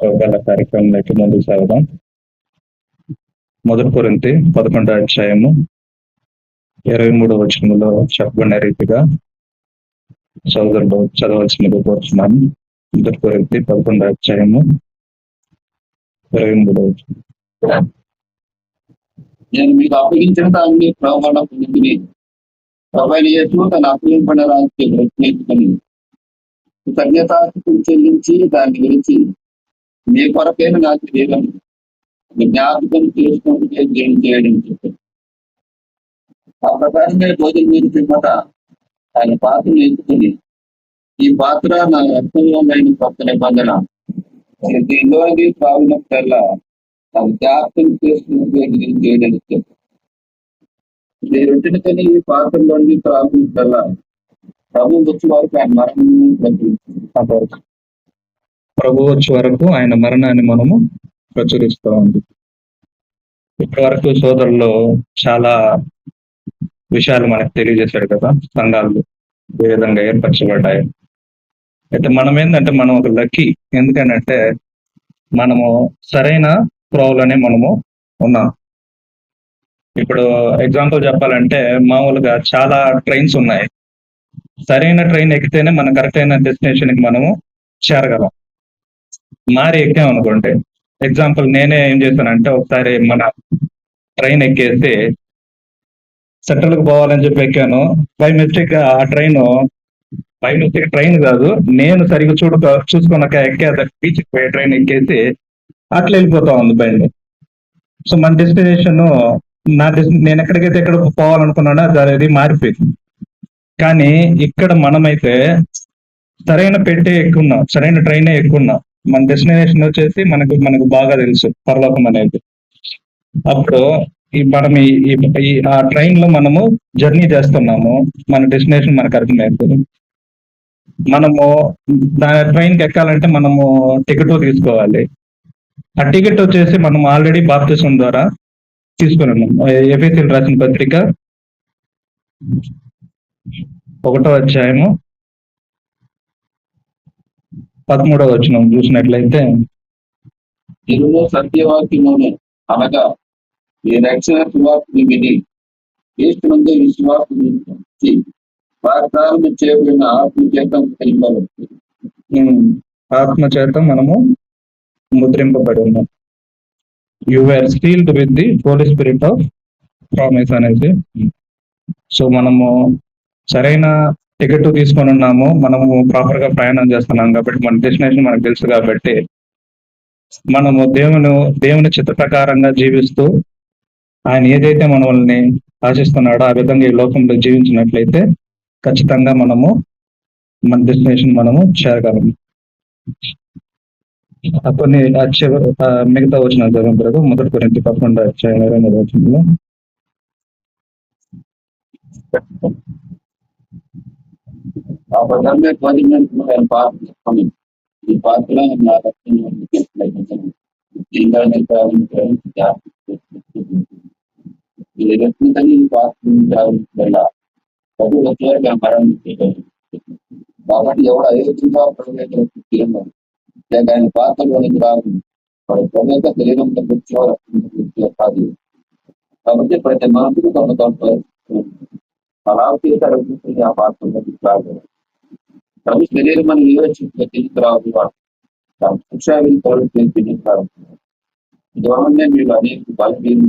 ఒకవేళ కార్యక్రమంలోకి ముందుకు సాగుదాం. 1 కొరింథీ 11వ అధ్యాయము 23వ వచనములో చెప్పబడిన రీతిగా సోదరులు చదవలసినది కోరుతున్నాను. 1 కొరింథీ 11వ అధ్యాయము 23వ వచనం. నేను మీకు అప్పగించిన దాన్ని ప్రమాణ పొందుకుని ప్రభువైన యేసు తన అప్పగింపబడిన రాజకీయ ప్రయత్నించుకొని కృతజ్ఞతాస్తుతులు చెల్లించి దాని గురించి మీ కొరకైన నాకు దేవం జ్ఞాపకం చేసుకుంటూ దేవుని చేయడం చెప్పారు. ఆ ప్రకారమే భోజనం మీరు పిమ్మట ఆయన పాత్రను ఎంచుకుని ఈ పాత్ర నా రక్తంలో కొత్త నిబంధన. దీనిలోని త్రాగినప్పుడల్లా అది జ్ఞాపకం చేసుకుని చేయడానికి నేను రొట్టెని ఈ పాత్రలోని త్రాగినప్పుడల్లా ప్రభు వచ్చి వారికి ఆయన మరణం ప్రచురిస్తుంది. ప్రభు వచ్చే వరకు ఆయన మరణాన్ని మనము ప్రచురిస్తూ ఉంది. ఇప్పటి వరకు సోదరులు చాలా విషయాలు మనకు తెలియజేశాడు కదా, సంఘాలు ఏ విధంగా ఏర్పరచబడ్డాయి. అయితే మనం ఏంటంటే మనం ఒక లక్కీ, ఎందుకంటే మనము సరైన త్రోవలోనే మనము ఉన్నాం. ఇప్పుడు ఎగ్జాంపుల్ చెప్పాలంటే మామూలుగా చాలా ట్రైన్స్ ఉన్నాయి. సరైన ట్రైన్ ఎక్కితేనే మన కరెక్ట్ అయిన డెస్టినేషన్కి మనము చేరగలం. మారి ఎక్కామనుకోండి, ఎగ్జాంపుల్ నేనే ఏం చేశానంటే ఒకసారి మన ట్రైన్ ఎక్కేసి సెంట్రల్కి పోవాలని చెప్పి ఎక్కాను. బై మిస్టేక్ ఆ ట్రైన్ కాదు, నేను సరిగ్గా చూసుకున్నాక ఎక్కేది బీచ్కి పోయే ట్రైన్ ఎక్కేసి అట్లా వెళ్ళిపోతా ఉంది బండి. సో మన డెస్టినేషన్ నేను ఎక్కడికైతే ఎక్కడ పోవాలనుకున్నానో అది మారిపోయింది. కానీ ఇక్కడ మనమైతే సరైన పెట్టే ఎక్కున్నాం, సరైన ట్రైనే ఎక్కున్నాం. మన డెస్టినేషన్ వచ్చేసి మనకు బాగా తెలుసు, పరలోకం అనేది. అప్పుడు ఆ ట్రైన్ లో మనము జర్నీ చేస్తున్నాము, మన డెస్టినేషన్ మనకు అర్థమైంది. మనము ట్రైన్ కి ఎక్కాలంటే మనము టికెట్ తీసుకోవాలి. ఆ టికెట్ వచ్చేసి మనం ఆల్రెడీ బాప్తిసం ద్వారా తీసుకుని ఉన్నాం. ఎఫెసీయులు రాసిన పత్రిక 1వ అధ్యాయము 13వ వచనం చూసినట్లయితే, ఇరులో సత్యవాక్యమును అనగా ఈ రక్షణ సువార్తని విని క్రీస్తునందు విశ్వాసం వాగ్దానం చేయబడిన ఆత్మచేతం కలిపవచ్చు. ఆత్మచేత మనము ముద్రింపబడి ఉన్నాం. You are sealed with the holy spirit of promise అనేసి. సో మనము సరైన టికెట్ తీసుకొని ఉన్నాము, మనము ప్రాపర్ గా ప్రయాణం చేస్తున్నాం కాబట్టి మన డెస్టినేషన్ మనకు తెలుసు కాబట్టి మనము దేవుని చిత్త ప్రకారంగా జీవిస్తూ ఆయన ఏదైతే మనల్ని ఆశిస్తున్నాడో ఆ విధంగా ఈ లోకంలో జీవించినట్లయితే ఖచ్చితంగా మనము మన డెస్టినేషన్ మనము చేరగలము. కొన్ని మిగతా వచ్చిన చదువు 1 కొరింథీ 11:23 ఈ పాత్ర నా రక్తంలో కాబట్టి ఎవడు అయోగ్యంగా లేక ఆయన పాత్రలోనికి రాదు, వాడు ప్రవేశ శరీరంతో కూర్చో కాదు. కాబట్టి ప్రతి మనసుకు కొంత అలా చేశారు ఆ పాత్రలోకి రాదు. ప్రభు శరీరం అని వివేచించిన తీసుకురాదు, వాడు శిక్షావిని తోడు తీసుకురాదు. దూరంగా మీరు అనేక బలహీన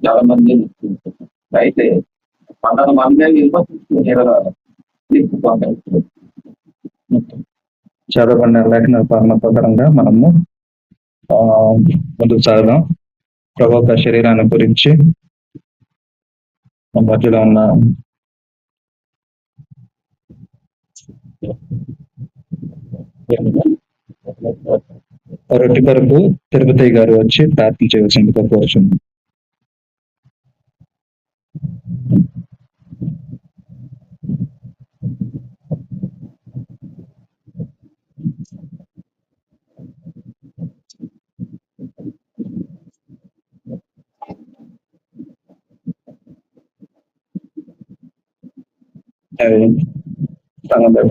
చాలా మంది అయితే మనం అందరూ విమర్శించుకుని చదవబడిన లేఖన ప్రకారంగా మనము ముందుకు సాగుదాం. ప్రభు యొక్క శరీరాన్ని గురించి మధ్యలో ఉన్న రొట్టె కొరకు తిరుపతి గారు వచ్చి ప్రార్థన చేయవలసిందిగా కోరుచున్నాం.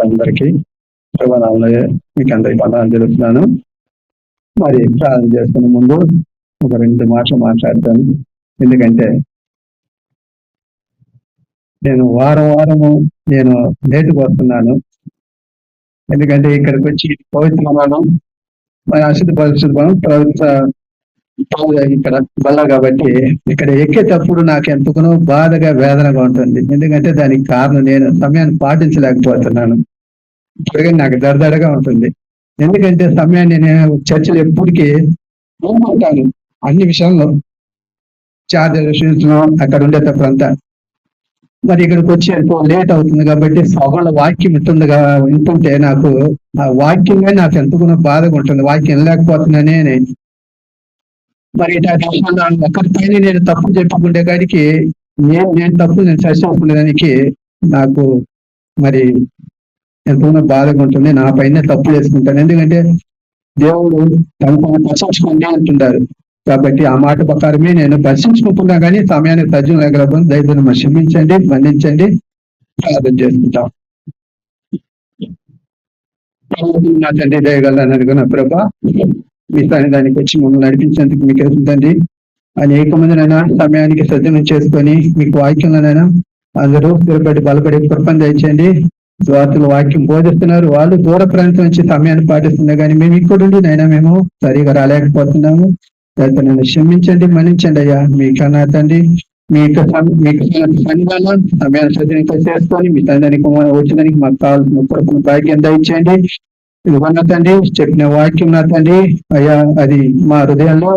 అందరికీ మీకు అందరికి వందనాలు తెలుస్తున్నాను. మరి ప్రార్థన చేస్తున్న ముందు ఒక 2 మాటలు మాట్లాడతాను. ఎందుకంటే నేను వారము నేను లేటుకు వస్తున్నాను. ఎందుకంటే ఇక్కడికి వచ్చి పవిత్రమానం మరి అశుద్ధ పరిశుద్ధం ఇక్కడ బల్ల కాబట్టి ఇక్కడ ఎక్కేటప్పుడు నాకు ఎంతగానో బాధగా వేదనగా ఉంటుంది. ఎందుకంటే దానికి కారణం నేను సమయాన్ని పాటించలేకపోతున్నాను. ఇప్పటికే నాకు దడదడగా ఉంటుంది. ఎందుకంటే సమయాన్ని నేను చర్చలు ఎప్పటికీ ఉంటాను, అన్ని విషయాల్లో చార్జర్ విషయంలో అక్కడ ఉండేటప్పుడు అంతా మరి ఇక్కడికి వచ్చి లేట్ అవుతుంది కాబట్టి సగంలో వాక్యం వింటుంటే నాకు ఆ వాక్యమే నాకు ఎంతగానో బాధగా ఉంటుంది. వాక్యం వినలేకపోతున్నానే మరి ఇట్లాంటి విషయంలో ఒకరిపైన నేను తప్పు చెప్పుకుంటే కాడికి నేను తప్పు నేను సరిచేసుకునేదానికి నాకు మరి ఎంతగానో బాధగా ఉంటుంది. నా పైన తప్పు చేసుకుంటాను. ఎందుకంటే దేవుడు తనకు ప్రశంచుకోండి అంటున్నారు. కాబట్టి ఆ మాట ప్రకారమే నేను ప్రశంసుకుంటున్నా కానీ సమయానికి సజ్జం లేకపోతే దయచేసి క్షమించండి, మన్నించండి, ప్రార్థన చేసుకుంటాం. నా తండ్రి దయగలని అనుకున్న ప్రభా, మీ దానికి వచ్చి మమ్మల్ని నడిపించేందుకు మీకు వెళ్తుందండి. అనేక మందినైనా సమయానికి సజ్జనం చేసుకొని మీకు వాక్యంలోనైనా అందరూ స్థిరపడి బలపడి కృపణ దయచేయండి. స్వార్థులు వాక్యం బోధిస్తున్నారు, వాళ్ళు దూర ప్రాంతం నుంచి సమయాన్ని పాటిస్తున్నారు కానీ మేము ఇక్కడుండి నైనా మేము సరిగా రాలేకపోతున్నాము. అయితే నన్ను క్షమించండి, మన్నించండి అయ్యా. మీకన్నా తండ్రి మీకు సంఘాలను సమయాన్ని సజ్జనిక చేసుకొని మీ తండ్రికి వచ్చేదానికి మాకు కావాల్సిన కృపను భాగ్యం దయచేయండి. ఇదిగోన్న తండ్రి చెప్పిన వాక్యం నా తండ్రి అయ్యా, అది మా హృదయంలో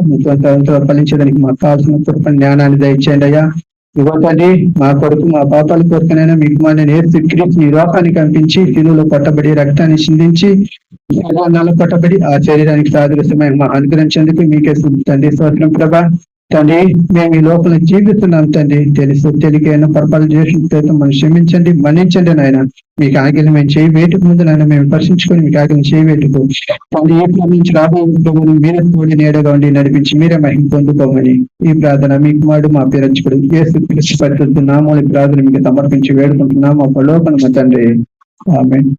ఫలించడానికి మాకు కావాల్సిన కృప జ్ఞానాన్ని దయచేయండి అయ్యా. ఇదిగో తండ్రి మా కొరకు మా పాపాల కొరకునైనా మీకు మా క్రీస్తు ఈ లోకానికి కనిపించి శిలువలో పట్టబడి రక్తాన్ని చిందించి పట్టబడి ఆ శరీరానికి సాదృశ్యమైన మా అనుగ్రహించేందుకు మీకే తండ్రి స్తోత్రం ప్రభా. తండ్రి మేము ఈ లోపల జీవిస్తున్నాం తండ్రి, తెలియకైనా పొరపాటు చేసిన మనం క్షమించండి, మన్నించండి నాయన. మీకు ఆగిలి మేము చేయి వేటుకు ముందు నాయన మేము స్పర్శించుకొని మీకు ఆగిలి చేయి వేటుకు తండ్రి ఏ నుంచి రాబోయే మీరే తోడి నీడగా ఉండి నడిపించి మీరే మహిమ పొందుకోమని ఈ ప్రార్థన మీకు మాడు మా పేరచ్చుకుడు యేసు పరిస్థితి నామూలి ప్రార్థన మీకు సమర్పించి వేడుకుంటున్నాం మా పరలోకన మా తండ్రి. ఆమేన్.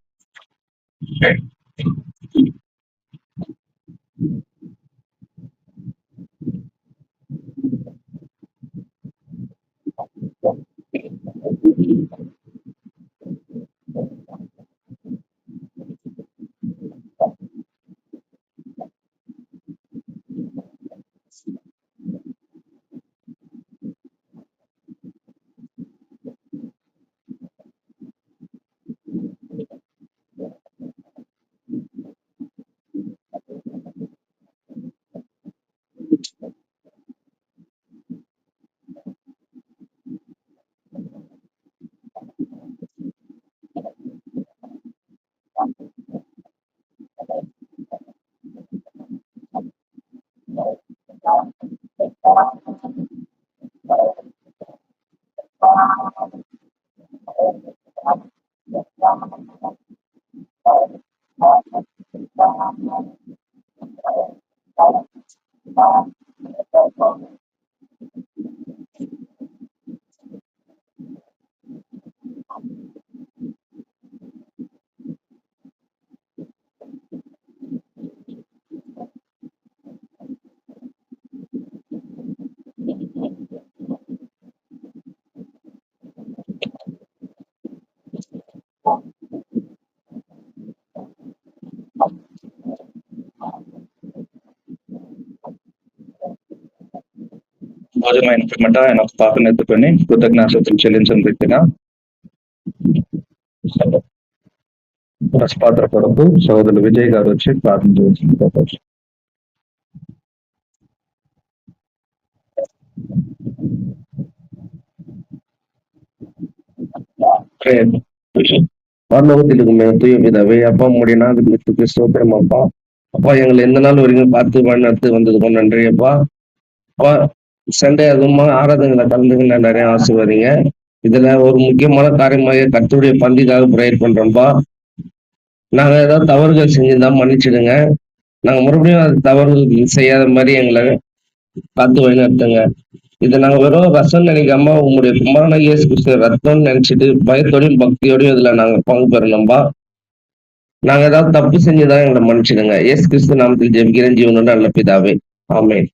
భోజనమైన పిమ్మట ఆయన ఒక పాత్రను ఎత్తుకొని కృతజ్ఞాస్తుతులు చెల్లించిన రీతిగా రసపాత్ర కొరకు సోదరులు విజయ్ గారు వచ్చి ప్రార్థన చేసింది. பரலோகத்திற்கு மேல் தூய பிதாவே, அப்பா உம்முடைய நாமத்துக்கு ஸ்தோத்திரம் அப்பா. அப்பா எங்களை எந்த நாள் வரைக்கும் பார்த்து வழிநடத்தி வந்ததுக்கும் நன்றி அப்பா. அப்பா சண்டே அதுமா ஆராதனைகளை கலந்துங்க நிறைய ஆசீர்வாதிங்க. இதுல ஒரு முக்கியமான காரியமாக கர்த்தருடைய பந்திக்காக ப்ரேயர் பண்றோம்ப்பா. நாங்க ஏதாவது தவறுகள் செஞ்சிருந்தா மன்னிச்சிடுங்க. நாங்க மறுபடியும் அது தவறுகள் செய்யாத மாதிரி எங்களை பார்த்து வழிநடத்துங்க. இதை நாங்க வெறும் ரசம் நினைக்காம உங்களுடைய குமாரன இயேசு கிறிஸ்து ரத்தம்னு நினைச்சிட்டு பயத்தோடையும் பக்தியோடையும் இதுல நாங்க பங்கு பெறணும்பா. நாங்க ஏதாவது தப்பு செஞ்சுதான் எங்களை மன்னிச்சிடுங்க. இயேசு கிறிஸ்து நாமத்தில் ஜெபிக்கிறேன் ஜீவனோட நல்ல பிதாவே, ஆமென்.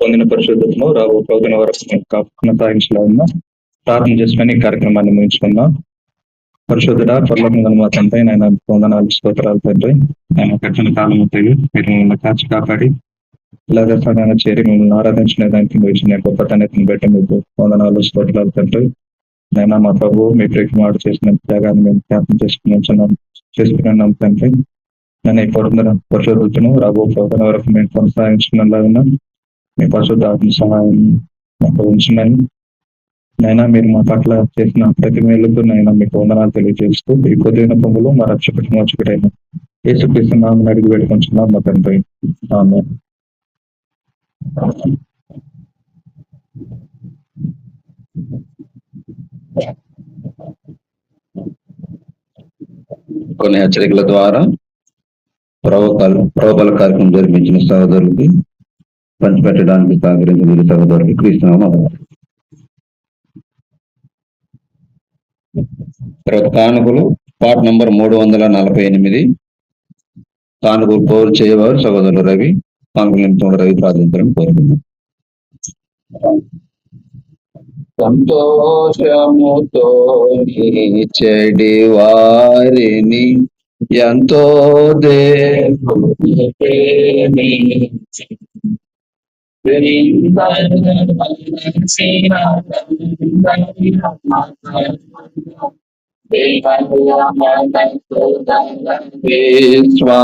పొందిన పరిశుద్ధతను రాబో ప్రవచన వరకు కొనసాగించలేమన్నా ప్రార్థన చేసుకుని ఈ కార్యక్రమాన్ని ముగించుకుందాం. పరిశుద్ధుడ పరలోకంగా మా తండ్రి, నాయన వందనాలు స్తోత్రాలు తండ్రి. ఆయన కఠిన కాలం మీరు మిమ్మల్ని కాచి కాపాడి ఇలాగ సమయంగా చేరి మిమ్మల్ని ఆరాధించిన దానికి మీరు ఇచ్చిన గొప్ప తనని బట్టి మీకు వందనాలు స్తోత్రాలు తండ్రి. నైనా మా ప్రభు మీ ప్రేమ చేసిన త్యాగాన్ని మేము జ్ఞాపకం చేసుకున్నాం తండ్రి. నేను ఈ పొందిన పరిశుద్ధతను రాబో ప్రవచన వరకు మేము కొనసాగించుకున్నలాగా మీ పరిశుద్ధ ఆత్మ సహాయం మాకు ఉంచునని నైనా మీరు మా పట్ల చేసిన ప్రతి మేలుకు నైనా మీకు వందనాలు తెలియజేస్తూ ఈ కొద్దిన పొంగులు మా రక్షకుడు మోచకుడైన యేసుక్రీస్తు నామమున అడిగి పెట్టుకుంటున్నాం మా తండ్రి. ఆమేన్. కొన్ని హెచ్చరికల ద్వారా ప్రవబల కార్యక్రమం జరిపించిన సహోదరులకి పంచిపెట్టడానికి సహకరించిన సహోదరులకి క్రీస్తునామమున తర్వాత కానుకలు పాట నంబర్ 348 కానుకలు కోరు చేయవారు సహోదరులు రవి, కానుకల నిమిత్తం రవి ప్రార్థించాలని కోరుతున్నాం. సంతోషముతో చెడి వారిని ఎంతో దేవుడు ప్రేమించి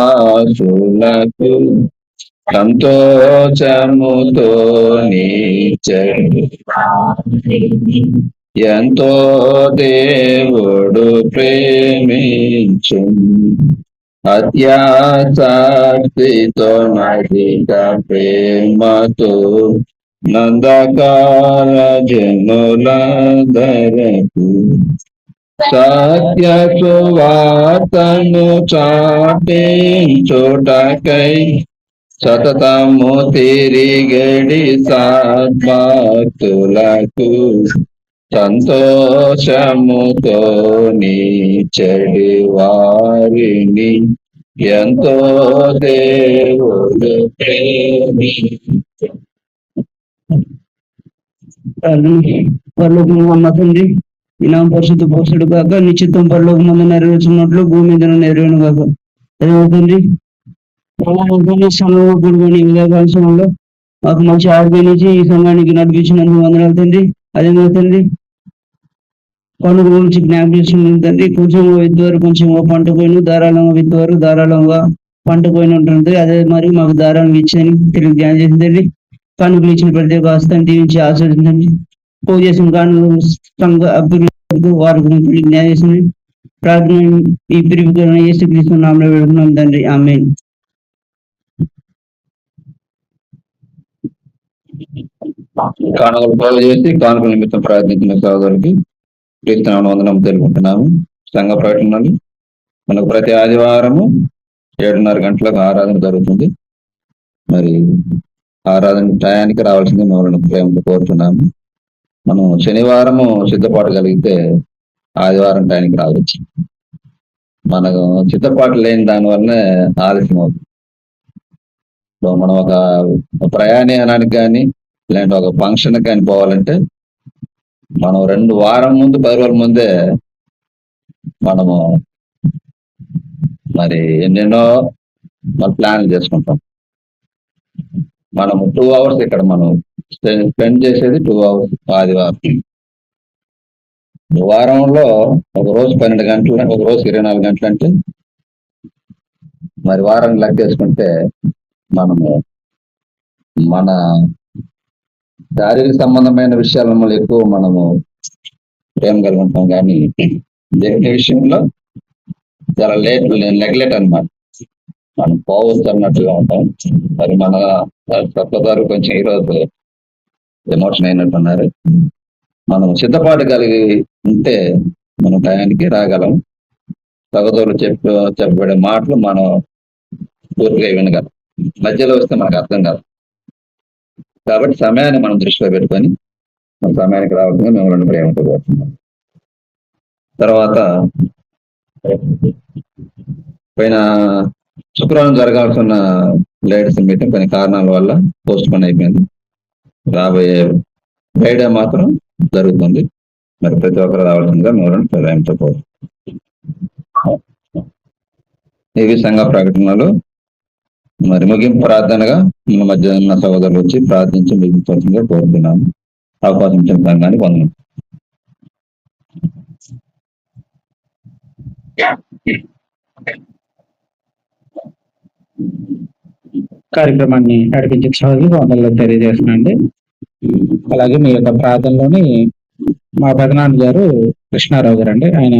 విశ్వాసులకు సంతోషముతో నీచడి ఎంతో దేవుడు ప్రేమించు అత్యాసక్తితో నడిక ప్రేమతో నందకాల జనులందరకు సత్య సువార్తను చాటించుటకై సతతము తిరిగడి సద్భక్తులకు సంతోషముతో నీచడి వారిని ఎంతో దేవుడు ప్రేమించు. పరలోకము అమ్మ తండ్రి, ఈ నామ పరిశుద్ధ పోషుడు కాక నిశ్చితం పరలోకం మందు నెరవేర్చున్నట్లు భూమి మీద నెరవేరును కాక. అదే తండ్రి సమయంలో కూడుకొని సమయంలో మాకు మంచి ఆరోగ్యం నుంచి ఈ సమయానికి నడిపించినందుకు వందనాలు తండ్రి. అదే తండ్రి పండుగ గురించి జ్ఞాపకం చేసిన తండ్రి, కొంచెం విద్వారు కొంచెం పంట పోయిన ధారాళంగా విద్వారు ధారాళంగా పంట పోయిన ఉంటుంది. అదే మరి మాకు ధారాళంగా ఇచ్చని తిరిగి జ్ఞానం చేసిందండి. కానుకలు ఇచ్చిన ప్రతి ఒక్క హస్తాన్ని దీవించి ఆస్వాదించండి. పూజ చేసిన కానుకలు సంఘ అభివృద్ధి వారి గురించి జ్ఞానం చేసింది. ప్రార్థన ఈ పిలుపులను యేసుక్రీస్తు నామములో వేడుకున్నాం తండ్రి. ఆమేన్. కానుకలు పోగు చేసి కానుకల నిమిత్తం ప్రార్థించిన సహోదరులకి క్రీస్తునామమున వందనం తెలుపుకుంటున్నాము. సంఘ ప్రకటనలు మనకు ప్రతి ఆదివారము 7:30 గంటలకు ఆరాధన జరుగుతుంది. మరి ఆరాధన టయానికి రావాల్సింది మమ్మల్ని ప్రేమతో కోరుతున్నాము. మనం శనివారము సిద్ధపాటు కలిగితే ఆదివారం టయానికి రావచ్చు. మనకు సిద్ధపాటు లేని దానివల్లనే ఆలస్యం అవుతుంది. సో మనం ఒక ప్రయాణానికి కానీ ఇలాంటి ఒక ఫంక్షన్ కానీ పోవాలంటే మనం 2 వారం ముందు 10 రోజుల ముందే మనము మరి ఎన్నెన్నో ప్లాన్లు చేసుకుంటాం. మనము 2 అవర్స్ ఇక్కడ మనం స్పెండ్ చేసేది 2 అవర్స్ ఆదివారం. వారంలో ఒక రోజు 12 గంటలు, ఒక రోజు 24 గంటలు అంటే మరి వారం లెక్కేసుకుంటే మనము మన శారీరక సంబంధమైన విషయాలలో ఎక్కువ మనము ప్రేమ కలిగి ఉంటాం, కానీ దేవుని విషయంలో చాలా నెగ్లెక్ట్ అన్నమాట. మనం పోవచ్చు అన్నట్టుగా ఉంటాం. మరి మన సత్వదారు కొంచెం ఈరోజు ఎమోషన్ అయినట్టున్నారు. మనం సిద్ధపాటు కలిగి ఉంటే మనం టయానికి రాగలం. సహోదరులు చెప్పబడే మాటలు మనం పూర్తిగా వినగలం. మధ్యలో వస్తే మనకు అర్థం కాదు. కాబట్టి సమయాన్ని మనం దృష్టిలో పెట్టుకొని మన సమయానికి రావాల్సిందిగా మిమ్మల్ని ప్రేమతో కోరుతున్నాం. తర్వాత పైన శుక్రవారం జరగాల్సిన లేడీస్ మీటింగ్ కొన్ని కారణాల వల్ల పోస్ట్ పోన్ అయిపోయింది. రాబోయే ఫ్రైడే మాత్రం జరుగుతుంది. మరి ప్రతి ఒక్కరు రావాల్సిందిగా మిమ్మల్ని ప్రేమతో కోరుతున్నాం. ఇవి సంఘ ప్రకటనలు. మరి ముగింపు ప్రార్థనగా మన మధ్య ఉన్న సహోదరులు వచ్చి ప్రార్థించి ముగించాల్సిందిగా కోరుతున్నాను. అవకాశం ఇచ్చిన సంఘానికి వందనం. కార్యక్రమాన్ని నడిపించే సహోదరులకు వందనలు తెలియజేస్తున్నాండి. అలాగే మీ యొక్క ప్రార్థనలోని మా పెదనాన్న గారు కృష్ణారావు గారు అండి, ఆయన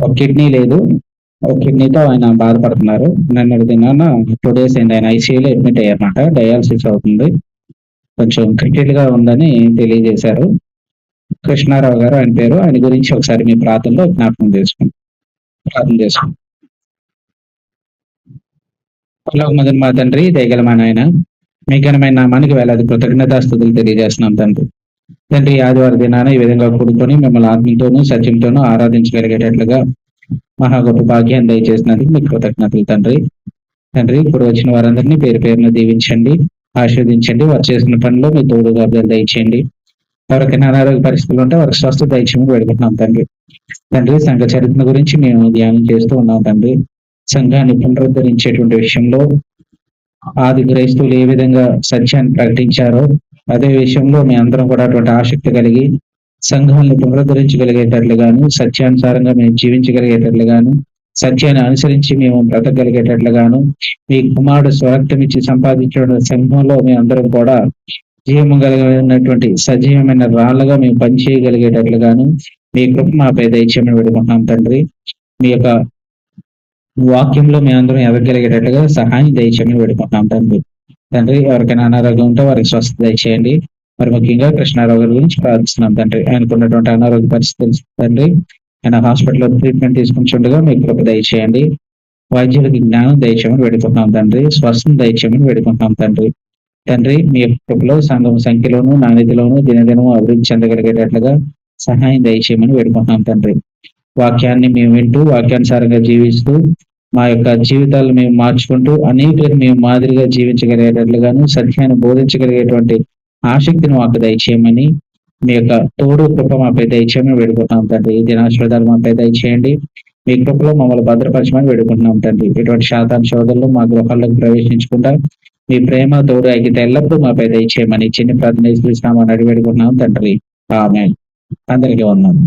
ఒక కిడ్నీ లేదు, ఒక కిడ్నీతో ఆయన బాధపడుతున్నారు. నిన్నటి దినాన 2 days అయింది ఆయన ఐసీయూలో అడ్మిట్ అయ్యారన్నమాట. డయాలసిస్ అవుతుంది, కొంచెం క్రిటికల్ గా ఉందని తెలియజేశారు. కృష్ణారావు గారు ఆయన పేరు. ఆయన గురించి ఒకసారి మీ ప్రార్థనలో జ్ఞాపకం చేసుకోండి. ప్రార్థన చేసుకోండి. పరలోకమందున్న మా తండ్రి, దయగలమైన ఆయన, మీ ఘనమైన నామానికి వేలాది కృతజ్ఞతాస్తుతులు తెలియజేస్తున్నాం తండ్రి. తండ్రి, ఆదివారం దినాన ఈ విధంగా కూడుకొని మిమ్మల్ని ఆత్మతోనూ సత్యంతోనూ ఆరాధించగలిగేటట్లుగా మహా గొప్ప భాగ్యాన్ని దయచేసినందుకు మీకు కృతజ్ఞతలు తండ్రి. తండ్రి, ఇప్పుడు వచ్చిన వారందరినీ పేరు పేరున దీవించండి, ఆశీర్వదించండి. వారు చేసిన పనిలో మీ తోడుగా దయచేయండి. ఎవరికైనా అనారోగ్య పరిస్థితులు ఉంటే వారికి స్వస్థ దయచేయమని వేడుకుంటున్నాం తండ్రి. తండ్రి, సంఘ చరిత్ర గురించి మేము ధ్యానం చేస్తూ ఉన్నాం తండ్రి. సంఘాన్ని పునరుద్ధరించేటువంటి విషయంలో ఆది క్రైస్తవులు ఏ విధంగా సత్యాన్ని ప్రకటించారో అదే విషయంలో మీ అందరం కూడా అటువంటి ఆసక్తి కలిగి సంఘాన్ని పునరుద్ధరించగలిగేటట్లుగాను, సత్యానుసారంగా మేము జీవించగలిగేటట్లుగాను, సత్యాన్ని అనుసరించి మేము బ్రతకగలిగేటట్లుగాను, మీ కుమారుడు స్వార్థం ఇచ్చి సంపాదించిన సంఘంలో మీ అందరం కూడా జీవము కలిగినటువంటి సజీవమైన రాళ్ళగా మేము పనిచేయగలిగేటట్లుగాను మీ కృప మాపై దయచేయమని వేడుకుంటున్నాం తండ్రి. మీ యొక్క వాక్యంలో మేము అందరం ఎదగలిగేటట్లుగా సహాయం దయచేయమని వేడుకుంటున్నాం తండ్రి. తండ్రి, ఎవరికైనా అనారోగ్యం ఉంటే వారికి స్వస్థత దయచేయండి. మరి ముఖ్యంగా కృష్ణారావు గారి గురించి ప్రార్థిస్తున్నాం తండ్రి. ఆయనకు ఉన్నటువంటి అనారోగ్య పరిస్థితులు తండ్రి, ఆయన హాస్పిటల్లో ట్రీట్మెంట్ తీసుకుంటుండగా మీ కృప దయచేయండి. వైద్యులకి జ్ఞానం దయచేయమని వేడుకుంటున్నాం తండ్రి. స్వస్థం దయచేయమని వేడుకుంటున్నాం తండ్రి. తండ్రి, మీ కృపలో సంఘం సంఖ్యలోను నాణ్యతలోను దినదినము అభివృద్ధి చెందగలిగేటట్లుగా సహాయం దయచేయమని వేడుకుంటున్నాం తండ్రి. వాక్యాన్ని మేము వింటూ వాక్యానుసారంగా జీవిస్తూ మా యొక్క జీవితాలను మేము మార్చుకుంటూ అనేకులకు మేము మాదిరిగా జీవించగలిగేటట్లుగాను సత్యాన్ని బోధించగలిగేటువంటి ఆసక్తిని మాకు దయచేయమని మీ యొక్క తోడు కృప మాపై దయచేయమని వేడుకుంటున్నాం తండ్రి. ఈ దినాశ్రదాలు మాపై దయచేయండి. మీ కృపలో మమ్మల్ని భద్రపరచమని వేడుకుంటున్నాం తండ్రి. ఇటువంటి శాతాన్ శోధనలు మా గృహాలకు ప్రవేశించకుండా మీ ప్రేమ తోడు ఐక్యత ఎల్లప్పుడూ మాపై దయచేయమని చిన్న ప్రార్థన చేస్తున్నామని అడిగి వేడుకుంటున్నాం తండ్రి. ఆమేన్. అందరికీ వందనాలు.